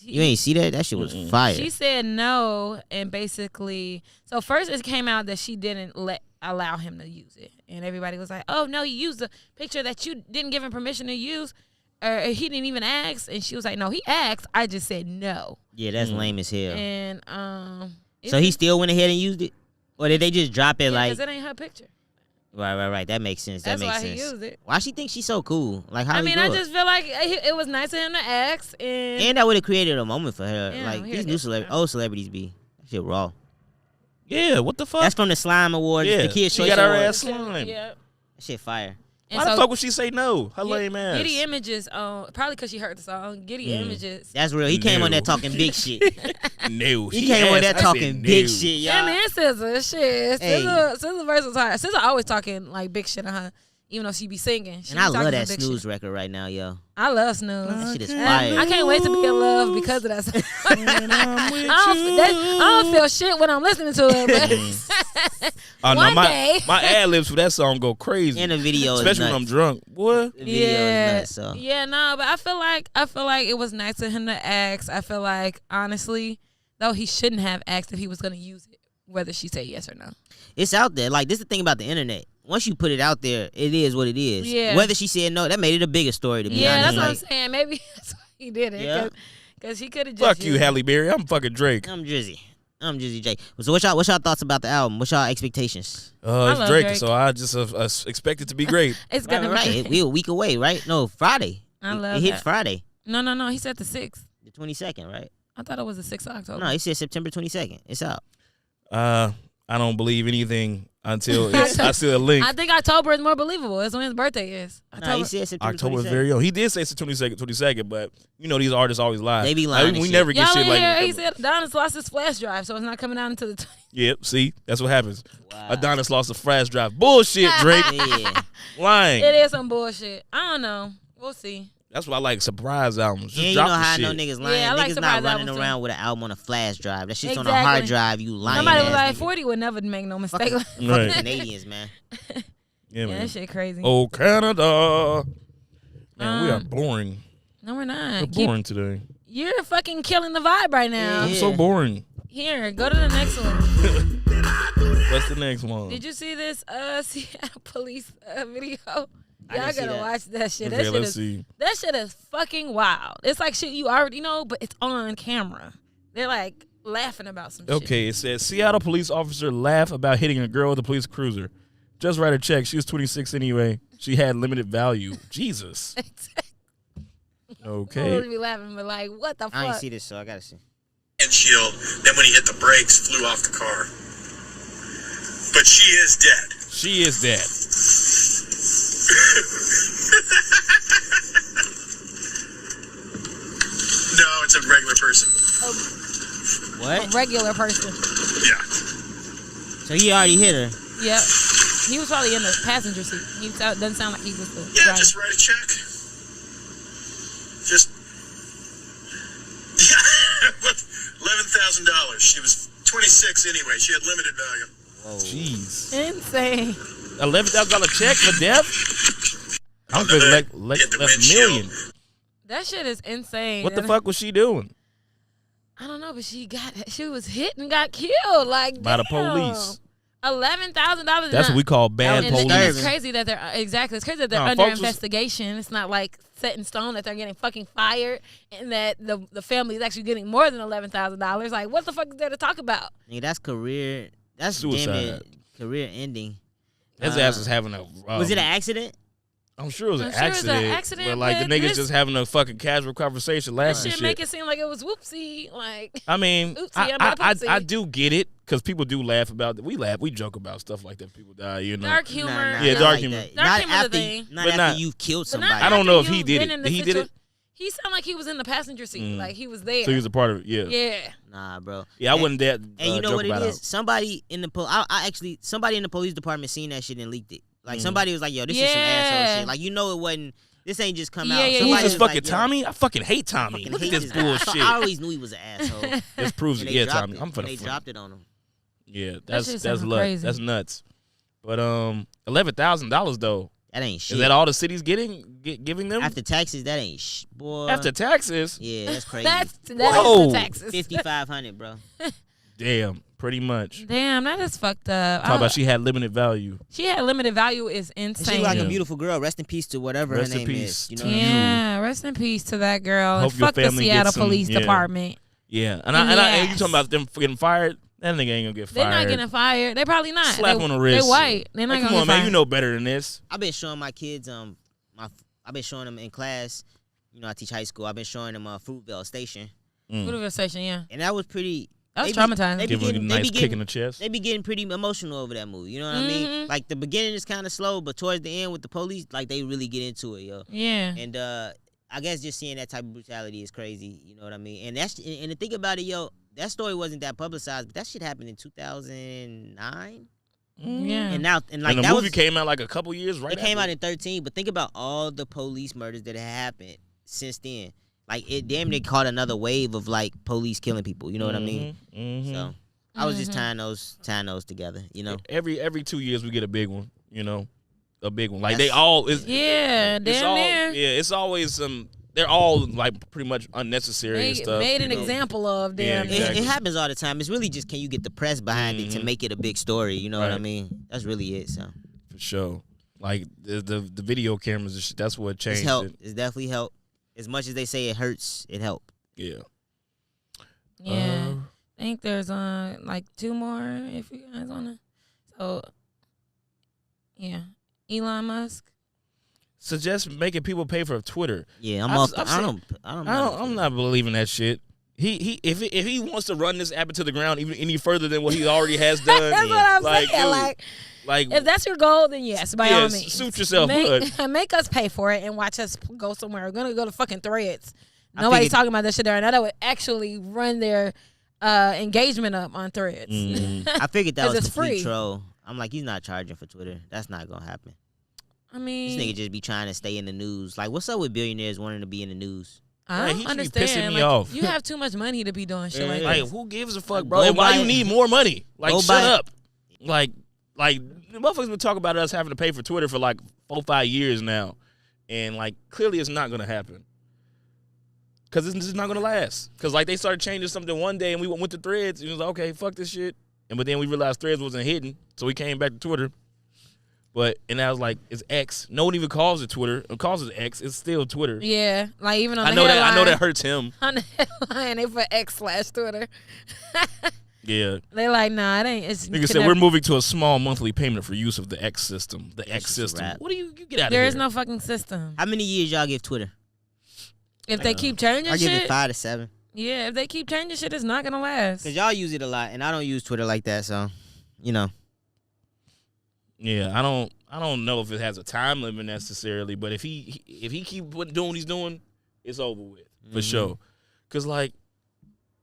You ain't see that? That shit was fire. She said no, and basically, so first it came out that she didn't allow him to use it, and everybody was like, "Oh no, you used a picture that you didn't give him permission to use, or he didn't even ask." And she was like, "No, he asked. I just said no." Yeah, that's lame as hell. And so he still went ahead and used it, or did they just drop it like? Because it ain't her picture. Right. That makes sense. That's that makes why sense. he used it. Why she think she's so cool? Like how? I mean, I just feel like it was nice of him to ask, and that would have created a moment for her. Yeah, like these new old celebrities be that shit raw. Yeah, what the fuck? That's from the Slime Awards. Yeah, the Kids' she Choice got her Awards. ass slime. Yeah. That shit fire. Why the fuck would she say no? Her lame ass. Giddy Images, probably because she heard the song. Giddy Images. That's real. He came on there talking big shit. No, he came on there talking big shit, y'all. Yeah, man, SZA, shit. SZA versatile. SZA always talking like big shit on her, even though she be singing. She and I love that Snooze record right now, yo. I love Snooze. That shit is fire. I can't wait to be in love because of that song. I don't feel shit when I'm listening to it, but one day. My ad libs for that song go crazy. And the video especially is nuts. when I'm drunk. What? The video is nuts, so. Yeah, no, but I feel like it was nice of him to ask. I feel like, honestly, though, he shouldn't have asked if he was going to use it, whether she said yes or no. It's out there. Like, this is the thing about the internet. Once you put it out there, it is what it is. Yeah. Whether she said no, that made it a bigger story, to be honest. Yeah, that's like, what I'm saying. Maybe that's why he did it. Yeah. Because he could have just Fuck you, Halle Berry. I'm fucking Drake. I'm Drizzy J. So what's y'all thoughts about the album? What's y'all expectations? It's Drake, so I just expect it to be great. It's going to be right. We're a week away, right? No, Friday. I love it hits Friday. No. He said the 6th. The 22nd, right? I thought it was the 6th of October. No, he said September 22nd. It's out. I don't believe anything until I see a link. I think October is more believable. That's when his birthday is. Nah, he said September October 22nd. is very young. He did say September 22nd, but you know these artists always lie. They be lying. We never get Y'all shit in like here, that. he said Adonis lost his flash drive, so it's not coming out until the 20th. Yep, see? That's what happens. Wow. Adonis lost a flash drive. Bullshit, Drake. Yeah. Lying. It is some bullshit. I don't know. We'll see. That's why I like surprise albums. Just Yeah, you drop know the how I shit. know niggas lying. Yeah, I like niggas surprise not running albums, around too. with an album on a flash drive. That shit's on a Exactly. hard drive. You lying. Somebody was ass like, nigga. 40 would never make no mistake. Fucking Right. Canadians, man. Yeah, Yeah, man. that shit crazy. Oh, Canada. Man, we are boring. No, we're not. We're boring today. You're fucking killing the vibe right now. I'm so boring. Here, go to the next one. What's the next one? Did you see this Seattle police video? I Y'all didn't see gotta that. watch that shit. Okay, That let's shit see. That shit is fucking wild. It's like shit you already know, but it's on camera. They're like laughing about some shit. Okay, it says Seattle police officer laugh about hitting a girl with a police cruiser. Just write a check. She was 26 anyway. She had limited value. Jesus. I Okay. would be laughing, but like, what the fuck? I ain't see this, so I gotta see. Windshield. Then when he hit the brakes, flew off the car. But she is dead. She is dead. No, it's a regular person. What? A regular person. Yeah. So he already hit her. Yep. He was probably in the passenger seat. He doesn't sound like he was the Yeah, driver. just write a check. Just $11,000. She was 26 anyway. She had limited value. Jeez. Insane. $11,000 check for death? I'm just left million. That shit is insane. What the fuck was she doing? I don't know, but she was hit and got killed. Like By the damn. police. $11,000. That's what we call bad And police. it's crazy that they're It's crazy that they're No, under folks was- investigation. It's not like set in stone that they're getting fucking fired and that the family is actually getting more than $11,000. Like, what the fuck is there to talk about? Nigga, that's career. That's Suicide. damn it. Career ending. His ass is having a. Was it an accident? I'm sure it was an I'm sure it was an accident. accident, But like the but niggas this- just having a fucking casual conversation, That laughing shit and shit. make it seem like it was whoopsie. Like, I mean, Oopsie, I'm about to poopsie. I do get it because people do laugh about it. We laugh, we joke about stuff like that. People die, you know. dark humor. Yeah, not dark like humor. that. Dark Not humor's a after, thing. not But after not- you've killed But not somebody. I don't know if after he you've did been it. in the He did it? He sounded like he was in the passenger seat. Like he was there. So he was a part of it. Yeah. Yeah. Nah, bro. Yeah, I wouldn't dare. And you know joke what it about is? Somebody in the somebody in the police department seen that shit and leaked it. Like somebody was like, "Yo, this is some asshole Yeah. shit." Like you know it wasn't This ain't just come out. Yeah. Who's this fucking like, Tommy? I fucking hate Tommy. Look at this bullshit. I always knew he was an asshole. This proves it. Yeah, Tommy. I'm finna. They dropped it on him. Yeah, That that's crazy. That's nuts. But $11,000 though. That ain't shit. Is that all the city's giving them? After taxes, that ain't boy. After taxes? Yeah, that's crazy. That is Whoa. the taxes. 5,500, bro. Damn, pretty much. Damn, that is fucked up. Talk about she had limited value. She had limited value is And insane. she like a beautiful girl. Rest in peace to whatever Rest her in name peace is. You know to what I mean? Yeah, rest in peace to that girl. Hope And your fuck the family Seattle gets some- Police yeah. Department. Yeah, and I ain't you talking about them getting fired. That nigga ain't gonna get They're fired. not getting fired. They probably not. Slap they, on the wrist. They white. They're not Like, gonna come on, get man. fired. You know better than this. I've been showing my kids I've been showing them in class. You know, I teach high school. I've been showing them Fruitvale Station, Fruitvale Station, yeah. and that was pretty. That was they be- traumatizing. They be Give him a getting, nice they be kick getting, in the chest. They be getting pretty emotional over that movie. You know what I mean? Like the beginning is kind of slow, but towards the end with the police, like they really get into it, yo. Yeah. And I guess just seeing that type of brutality is crazy. You know what I mean? And the thing about it, yo, that story wasn't that publicized, but that shit happened in 2009. Yeah. And now, and like And the that movie came out like a couple years right. it came after. out in 2013. But think about all the police murders that have happened since then. Like it damn near caught another wave of like police killing people. You know what I mean? Mm-hmm. So I was just tying those together. You know, Every 2 years we get a big one. You know, a big one. Like That's- they all is. Yeah, It's damn all, near. yeah, it's always they're all like pretty much unnecessary and stuff. Made an you know. example of Yeah, them. exactly. it happens all the time. It's really just can you get the press behind it to make it a big story? You know what I Right. mean? That's really it. So For sure. Like the video cameras, and shit, that's what changed it's help. it. It's definitely help. As much as they say it hurts, it helped. Yeah. Yeah. I think there's like two more if you guys wanna. So yeah. Elon Musk. Suggest making people pay for Twitter. Yeah, I'm I've- off. I've I seen- don't. I'm not believing that shit. If he wants to run this app into the ground even any further than what he already has done, That's what I'm saying. dude, like If that's your goal, then yes, by all means. suit yourself, bud. Make us pay for it and watch us go somewhere. We're gonna go to fucking Threads. I Nobody's figured- talking about that shit there, and that would actually run their engagement up on Threads. I figured that 'Cause was it's complete free. troll. I'm like, he's not charging for Twitter. That's not gonna happen. I This mean, nigga just be trying to stay in the news. Like, what's up with billionaires wanting to be in the news? I Right, don't he should be understand. pissing me Like, off. You have too much money to be doing shit like Like, this. who gives a fuck, Like, bro? go And why buy- you need more money? Like, go shut buy- up. Like, the motherfuckers been talking about us having to pay for Twitter for like 4-5 years now, and like clearly it's not gonna happen because it's just not gonna last. Because like they started changing something one day, and we went to Threads, and it was like, okay, fuck this shit. But then we realized Threads wasn't hidden, so we came back to Twitter. And I was like, it's X. No one even calls it Twitter. It calls it X. It's still Twitter. Yeah, like even on I the know headline. that. I know that hurts him. On the headline, they put X/Twitter. Yeah. They like, nah, it ain't. It's Nigga said we're moving to a small monthly payment for use of the X system. The X just a system. wrap. What do you get out of There here? is no fucking system. How many years y'all give Twitter? If they keep changing I give shit, it 5 to 7. yeah, if they keep changing shit, it's not gonna last. Cause y'all use it a lot, and I don't use Twitter like that. So, you know, Yeah, I don't know if it has a time limit necessarily, but if he keep doing what he's doing, it's over with for sure. Cause like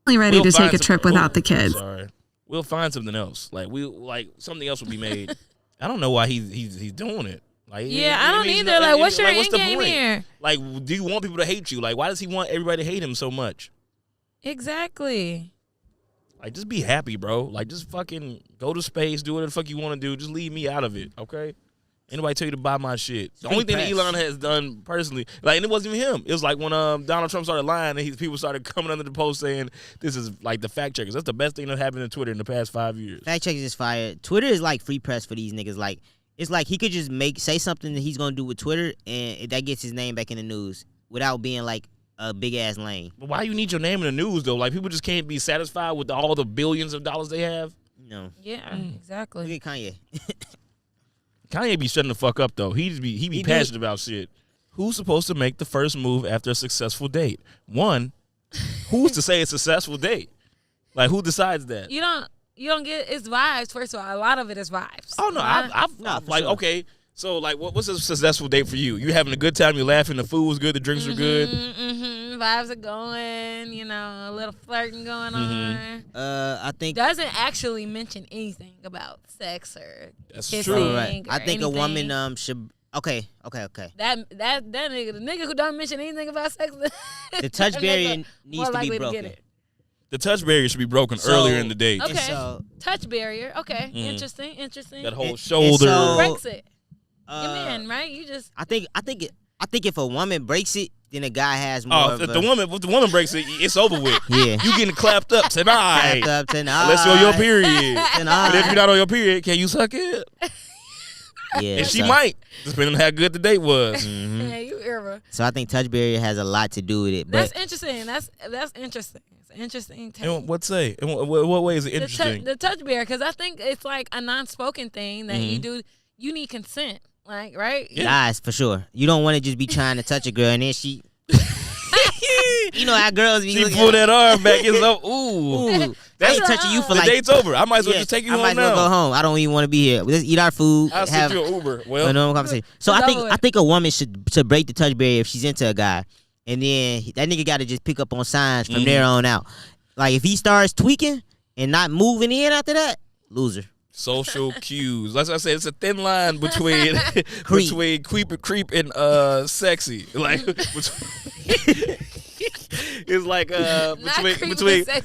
Ready we'll to find take a trip without the kids. Sorry, we'll find something else. Like something else will be made. I don't know why he's doing it. Like Yeah, I don't either. Like, what's your end the game point? here? Like, do you want people to hate you? Like, why does he want everybody to hate him so much? Exactly. Like, just be happy, bro. Like, just fucking go to space, do whatever the fuck you want to do. Just leave me out of it, okay? Anybody tell you to buy my shit? The only thing that Elon has done personally, like, and it wasn't even him. It was like when Donald Trump started lying and people started coming under the post saying this is like the fact checkers. That's the best thing that happened to Twitter in the past 5 years. fact checkers is fired. Twitter is like free press for these niggas. Like, it's like he could just say something that he's gonna do with Twitter, and that gets his name back in the news without being like a big ass lane. But why you need your name in the news though? Like, people just can't be satisfied with all the billions of dollars they have. You know, Yeah, look exactly. at Kanye. Kanye be shutting the fuck up though. He be passionate about shit. Who's supposed to make the first move after a successful date? One, who's to say it's a successful date? Like, who decides that? You don't get it's vibes. First of all, a lot of it is vibes. Oh no, I've No, for like sure. okay. So like, what's a successful date for you? You having a good time? You laughing? The food was good. The drinks were good. Vibes are going. You know, a little flirting going on. I think Doesn't actually mention anything about sex or That's kissing. true. right. or I think a anything. woman should Okay. That nigga, the nigga who don't mention anything about sex, the touch barrier needs to be broken. The touch barrier should be broken earlier in the day. Okay. So, touch barrier. Okay. Interesting. That whole shoulder. Breaks it. Your man, right? You just. I think if a woman breaks it, then a guy has more. If the woman breaks it, it's over with. Yeah. You getting clapped up tonight. Unless you're on your period. But if you're not on your period, can you suck it? Yeah. And she might, depending on how good the date was. Mm-hmm. Yeah, you ever. So I think touch barrier has a lot to do with it. But that's interesting. That's interesting. It's an interesting take. And what way is it interesting? The touch barrier, because I think it's like a non-spoken thing that you do. You need consent, like, right? Yeah. Guys, for sure. You don't want to just be trying to touch a girl and then she. You know how girls be. She pull that arm back. It's up. Ooh. I ain't touching you for the date's over. I might as well just take you home now. I might as well go home. I don't even want to be here. Let's eat our food. I'll send you an Uber. Well, no conversation. So I think a woman should break the touch barrier if she's into a guy, and then that nigga got to just pick up on signs from there on out. Like if he starts tweaking and not moving in after that, loser. Social cues. Like I said, it's a thin line between creep and sexy. Like it's like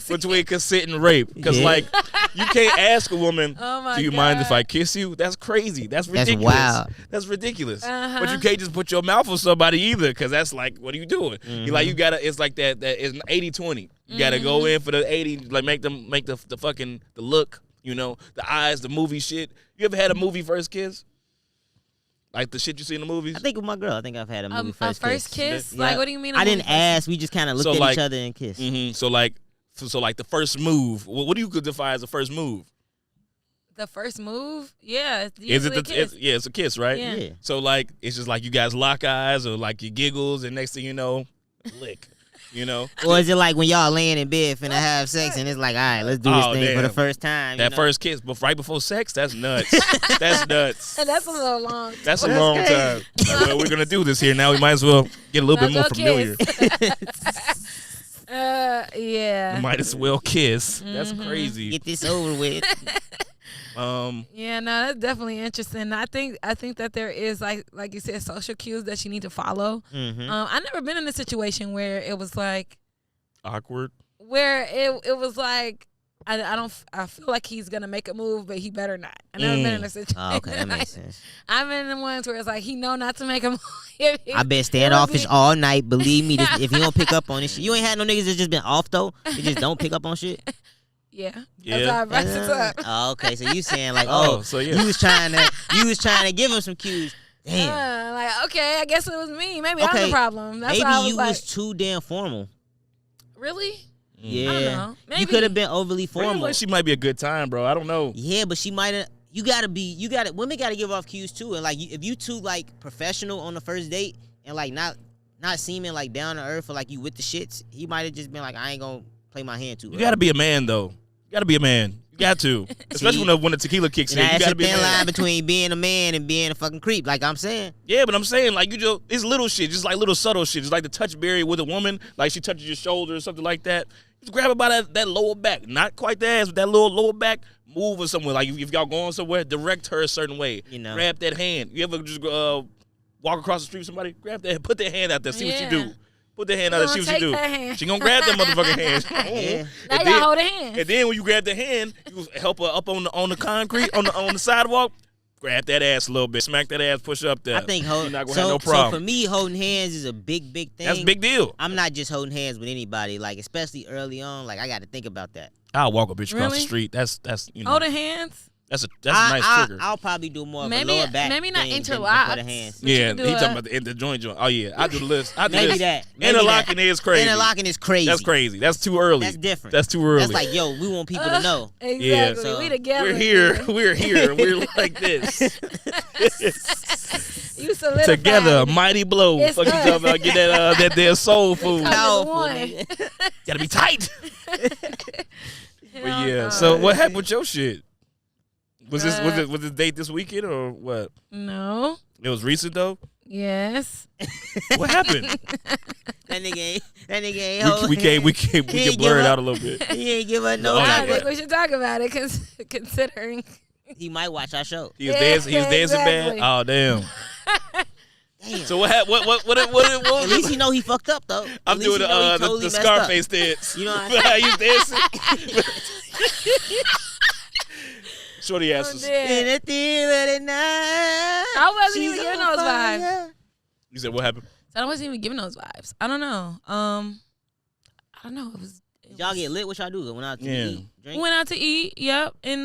between consent and rape. Because like you can't ask a woman, do you mind if I kiss you? That's crazy. That's ridiculous. That's wild. That's ridiculous. But you can't just put your mouth on somebody either, because that's like, what are you doing? You gotta. It's like that is 80-20. You gotta go in for the 80, like make the fucking the look. You know, the eyes, the movie shit. You ever had a movie first kiss? Like the shit you see in the movies? I think with my girl, I think I've had a movie first kiss. A first kiss? Like, what do you mean? I didn't ask. We just kind of looked at each other and kissed. Mm-hmm. So like the first move. What do you could define as the first move? The first move? Yeah. Is it it's a kiss, right? Yeah. So like it's just like you guys lock eyes or like you giggles and next thing you know, lick. You know, or is it like when y'all laying in bed finna have sex and it's like, all right, let's do this thing for the first time? That first kiss, but right before sex, that's nuts. That's nuts. That's a little long. That's a long time. Like, well, we're gonna do this here now. We might as well get a little bit more familiar. Yeah. Might as well kiss. That's crazy. Get this over with. Yeah, no, that's definitely interesting. I think that there is like you said, social cues that you need to follow. I've never been in a situation where it was like awkward. Where it was like I feel like he's gonna make a move, but he better not. I've never been in a situation. Oh, okay, that makes sense. I've been in ones where it's like he know not to make a move. I been standoffish all night. Believe me, if you don't pick up on this shit, you ain't had no niggas that just been off though. They just don't pick up on shit. Yeah. That's how I brought it up. Oh, okay. So you saying like, so yeah. you was trying to give him some cues. Damn. Like, okay, I guess it was me. Maybe I'm the problem. That's maybe why I was you like, was too damn formal. Really? Yeah. I don't know. Maybe. You could have been overly formal. Like she might be a good time, bro. I don't know. Yeah, but she might have. Women gotta give off cues too. And like, if you too like professional on the first date and like not seeming like down to earth or like you with the shits, he might have just been like, I ain't gonna play my hand too early. You gotta be a man though. You gotta be a man. You got to. Especially when the tequila kicks in. You gotta be a man. That's a thin line between being a man and being a fucking creep, like I'm saying. Yeah, but I'm saying, like, it's little shit, just like little subtle shit. Just like the touch barrier with a woman, like she touches your shoulder or something like that. Just grab her by that lower back. Not quite the ass, but that little lower back. Move her somewhere. Like, if y'all going somewhere, direct her a certain way. You know. Grab that hand. You ever just walk across the street with somebody? Grab that, put that hand out there, see what she do. Put that hand out there, see what she do. She gonna grab that motherfucking hand. Now y'all hold a hand. And then when you grab the hand, you help her up on the concrete, on the sidewalk. Grab that ass a little bit, smack that ass, push up there. I think you're not gonna have no problem. So for me, holding hands is a big thing. That's a big deal. I'm not just holding hands with anybody, like especially early on. Like I got to think about that. I'll walk a bitch across the street. That's you know. Holding hands. That's a nice trigger. I'll probably do more of a lower back. Maybe not interlock. Yeah, he talking about the joint. Oh yeah, I do the list. Maybe that. Interlocking is crazy. Interlocking is crazy. That's crazy. That's too early. That's different. That's too early. That's like, yo, we want people to know. Exactly. Yeah. So we together. We're here. We're here. We're like this. You solidified. Together, mighty blow. Fuck you talking about? Get that their soul food. Powerful. Gotta be tight. But yeah. So what happened with your shit? Was this date this weekend or what? No. It was recent though? Yes. What happened? That nigga ain't we can blur it out a little bit. He ain't give us no I think we should talk about it considering he might watch our show. He was dancing bad? Oh damn. Damn. So what? At least he know he fucked up though. I'm doing the Scarface dance. You know what I'm saying? He's dancing. Shorty asses. I wasn't even giving those vibes. You said what happened? I wasn't even giving those vibes. I don't know. I don't know. Did y'all get lit? What y'all do? Went out to eat? Drink? Went out to eat. Yep. And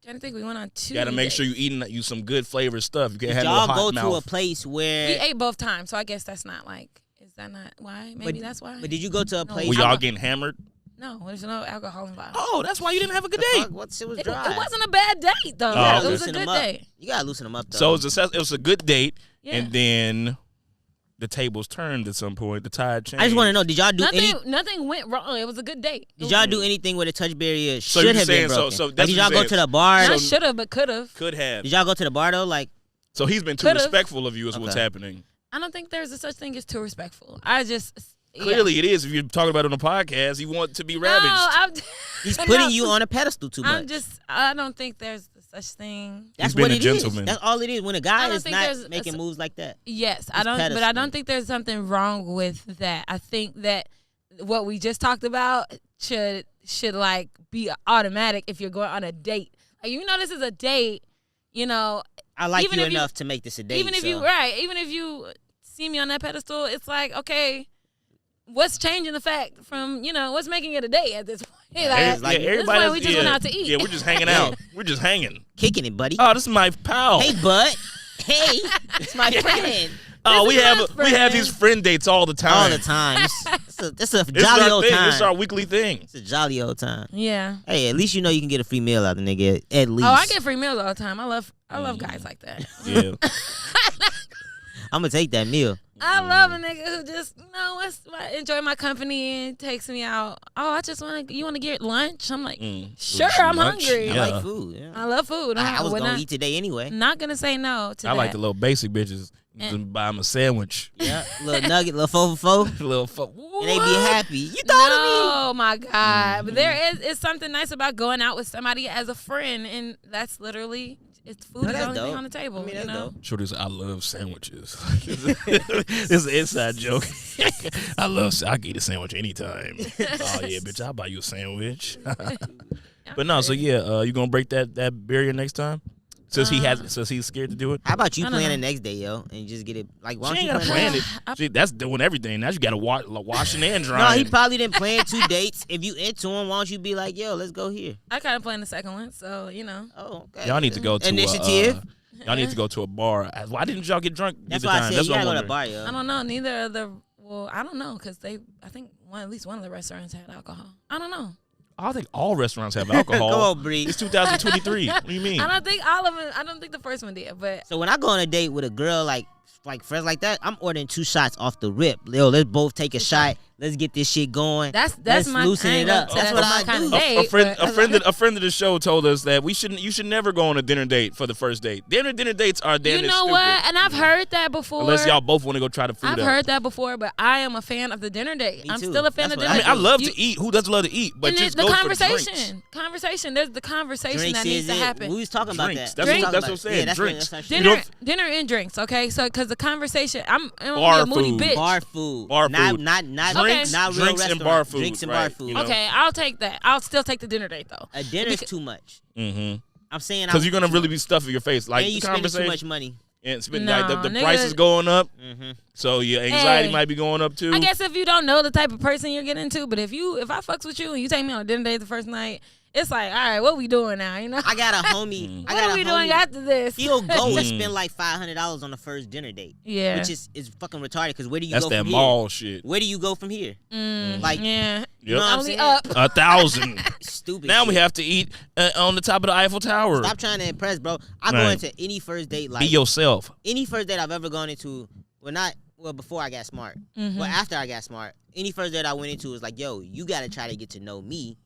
trying to think, we went on 2 Got to make sure you eating you some good flavored stuff. You can't have no y'all hot go mouth. to a place where we ate both times, so I guess that's not like. Is that not why? Maybe that's why. But did you go to a place? Were y'all getting hammered? No, there's no alcohol involved. Oh, that's why you didn't have a good date. It was dry. It wasn't a bad date though. Oh, It was a good date. You gotta loosen them up though. So it was a good date, and then the tables turned at some point. The tide changed. I just want to know, did y'all do nothing went wrong. It was a good date. Did y'all do anything where the touch barrier So should you're have saying- been broken? so Like, that's did what y'all you're go to saying. the bar? Not should have, but could have. Could have. Did y'all go to the bar though? Like, So he's been too respectful of you is what's happening. I don't think there's a such thing as too respectful. I just Clearly it is. If you're talking about it on a podcast, you want to be ravaged. No, he's putting you on a pedestal too much. I don't think there's such thing. That's He's what been a it is. gentleman. That's all it is. When a guy is think not there's making moves like that. Yes, I don't. But I don't think there's something wrong with that. I think that what we just talked about should like be automatic if you're going on a date. Like, this is a date. I like you enough to make this a date. Even if you see me on that pedestal, it's like, okay, what's changing the fact from what's making it a date at this point? Like, everybody. We just went out to eat. Yeah, we're just hanging out. We're just hanging, kicking it, buddy. Oh, this is my pal. Hey, bud. Hey, it's my friend. Oh, we have these friend dates all the time. All the time. It's a jolly old time. This is our weekly thing. It's a jolly old time. Yeah. Hey, at least you can get a free meal out of the nigga. At least. Oh, I get free meals all the time. I love guys like that. Yeah. I'm gonna take that meal. I love a nigga who just enjoy my company and takes me out. Oh, you want to get lunch? I'm like, sure, I'm hungry. Yeah. I like food. Yeah. I love food. I was gonna eat today anyway. Not gonna say no to that. I like the little basic bitches. Just buy them a sandwich. Yeah, little nugget, little 4 for 4. Little and they be happy. You thought of me. Oh my God! But it's something nice about going out with somebody as a friend, and that's literally. It's food is the only thing on the table. I mean, Shorty said, I love sandwiches. This is an inside joke. I can eat a sandwich anytime. Oh yeah, bitch, I'll buy you a sandwich. But no, so you gonna break that barrier next time? Since he's scared to do it. How about you plan the next day, yo, and just get it? Like, why she don't ain't you gotta plan it? That's doing everything. Now you gotta washing and drying. No, he probably didn't plan 2 dates. If you into him, why don't you be like, yo, let's go here? I kind of planned the second one, so Oh, okay. Y'all need to go to initiative. Y'all need to go to a bar. Why didn't y'all get drunk? That's why I said you gotta go to a bar, yo. I don't know. Neither of the. Well, I don't know because I think at least one of the restaurants had alcohol. I don't know. I think all restaurants have alcohol. Come on, Bree. It's 2023. What do you mean? I don't think all of them. I don't think the first one did. But so when I go on a date with a girl like friends like that, I'm ordering 2 shots off the rip. Yo, let's both take a shot. Let's get this shit going. Let's my loosen it up. That's what I kind do. of date. A friend of the show told us that you should never go on a dinner date for the first date. Dinner dates are damn. You know what? And I've heard that before. Unless y'all both want to go try the food out. I've heard that before, but I am a fan of the dinner date. I'm still a fan of dinner. I mean, I love to eat. Who doesn't love to eat? But just the go conversation. For drinks. Conversation. There's the conversation drinks that needs to happen. We was talking about drinks. that. That's what I'm saying. Yeah, drinks. Dinner and drinks. Okay, so because the conversation, I'm bar a moody food. bitch. Bar food. Not drinks. Not real drinks and bar food. Drinks and bar food. You know? Okay, I'll take that. I'll still take the dinner date though. A dinner's too much. Mm-hmm. I'm saying because you're gonna really be stuffing your face. Like you spending too much money. And spend the price is going up, so your anxiety might be going up too. I guess if you don't know the type of person you're getting into, but if I fucks with you and you take me on a dinner date the first night, it's like, all right, what we doing now? I got a homie. What are we doing after this? He'll go and spend like $500 on the first dinner date. Yeah, which is fucking retarded. Because where do you go from here? That's that mall shit. Where do you go from here? Like, yeah. You know what only up 1,000. Stupid. Now shit. we have to eat on the top of the Eiffel Tower. Stop trying to impress, bro. I go into any first date like be yourself. Any first date I've ever gone into, before I got smart, but after I got smart, any first date I went into was like, yo, you gotta try to get to know me,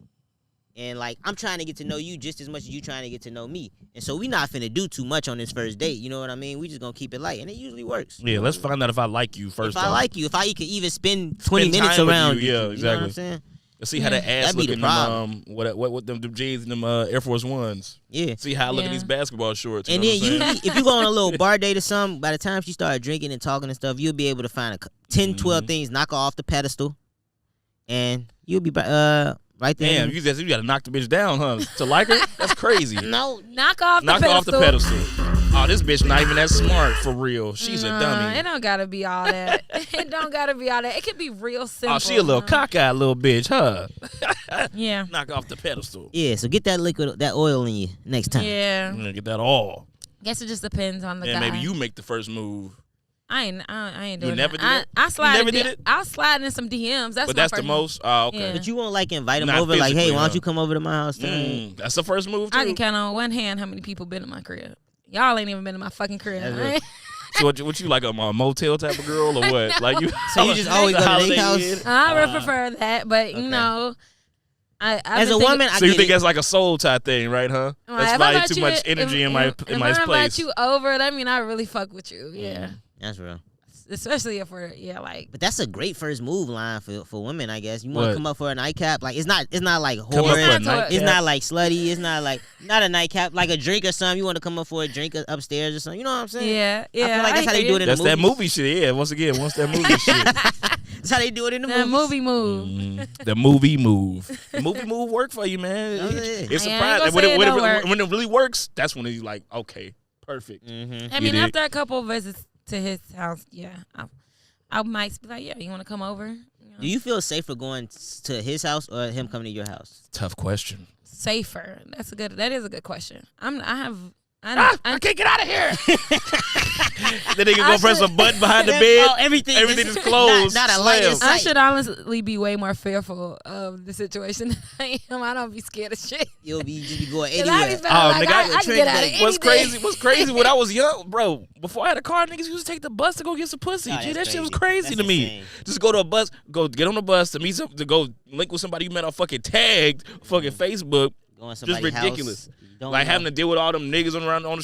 and like I'm trying to get to know you just as much as you trying to get to know me, and so we not finna do too much on this first date. You know what I mean? We just gonna keep it light, and it usually works. Yeah, let's find out if I like you first. If I like you, if I could even spend 20 minutes around you. Yeah, exactly. You know what I'm saying? See how the ass looking them what them jeans and them Air Force Ones. Yeah. See how I look at these basketball shorts. And then if you go on a little bar date or something, by the time she started drinking and talking and stuff, you'll be able to find 10, 12 things, knock her off the pedestal, and you'll be right there. Damn, you got to knock the bitch down, huh? To like her? That's crazy. No, knock off the pedestal. Oh, this bitch not even that smart for real. She's a dummy. It don't gotta be all that. It don't gotta be all that. It could be real simple. Oh, she a little cockeyed little bitch, huh? Yeah. Knock off the pedestal. Yeah, so get that liquid, that oil in you next time. Yeah. I'm gonna get that all. Guess it just depends on the guy. Maybe you make the first move. I ain't doing you never that. Did it? I slide. You never did it? I'll slide in some DMs. That's the most. Oh, okay. Yeah. But you won't like invite them Not over, like, hey, why don't huh? you come over to my house? That's the first move too. I can count on one hand how many people been in my crib. Y'all ain't even been in my fucking crib. So what you like, a motel type of girl or what? Like you? So you just always go to their house? I would prefer that, but you know, as a woman, so you think that's like a soul type thing, right? Huh? That's like too much energy in my place. If I invite you over, that mean I really fuck with you. Yeah, that's real. Especially if we're like. But that's a great first move line for women, I guess. You want to come up for a nightcap? Like it's not like come horror. It's not like slutty. It's not a nightcap. Like a drink or something. You want to come up for a drink upstairs or something. You know what I'm saying? Yeah. I feel like that's how they do it in the movies. That's that movie shit. Yeah. Once that movie shit. That's how they do it in the movies. The movie move. The movie move. The movie move work for you, man. It's surprising when it really works. That's when it's like, okay, perfect. Mm-hmm. I mean, after a couple visits to his house, I might be like, yeah, you want to come over? You know? Do you feel safer going to his house or him coming to your house? Tough question. Safer. That is a good question. I can't get out of here. Then they can go press a button behind the bed. Everything is closed. Not a light in sight. I should honestly be way more fearful of the situation than I am. I don't be scared of shit. You'll just be going anywhere. I can get out of anything. What's crazy when I was young, bro, before I had a car, niggas used to take the bus to go get some pussy. Gee, that shit was crazy to me. Just go to a bus, go get on the bus to go link with somebody you met on fucking tagged, fucking Facebook. Just ridiculous. Like having to deal with all them niggas around on the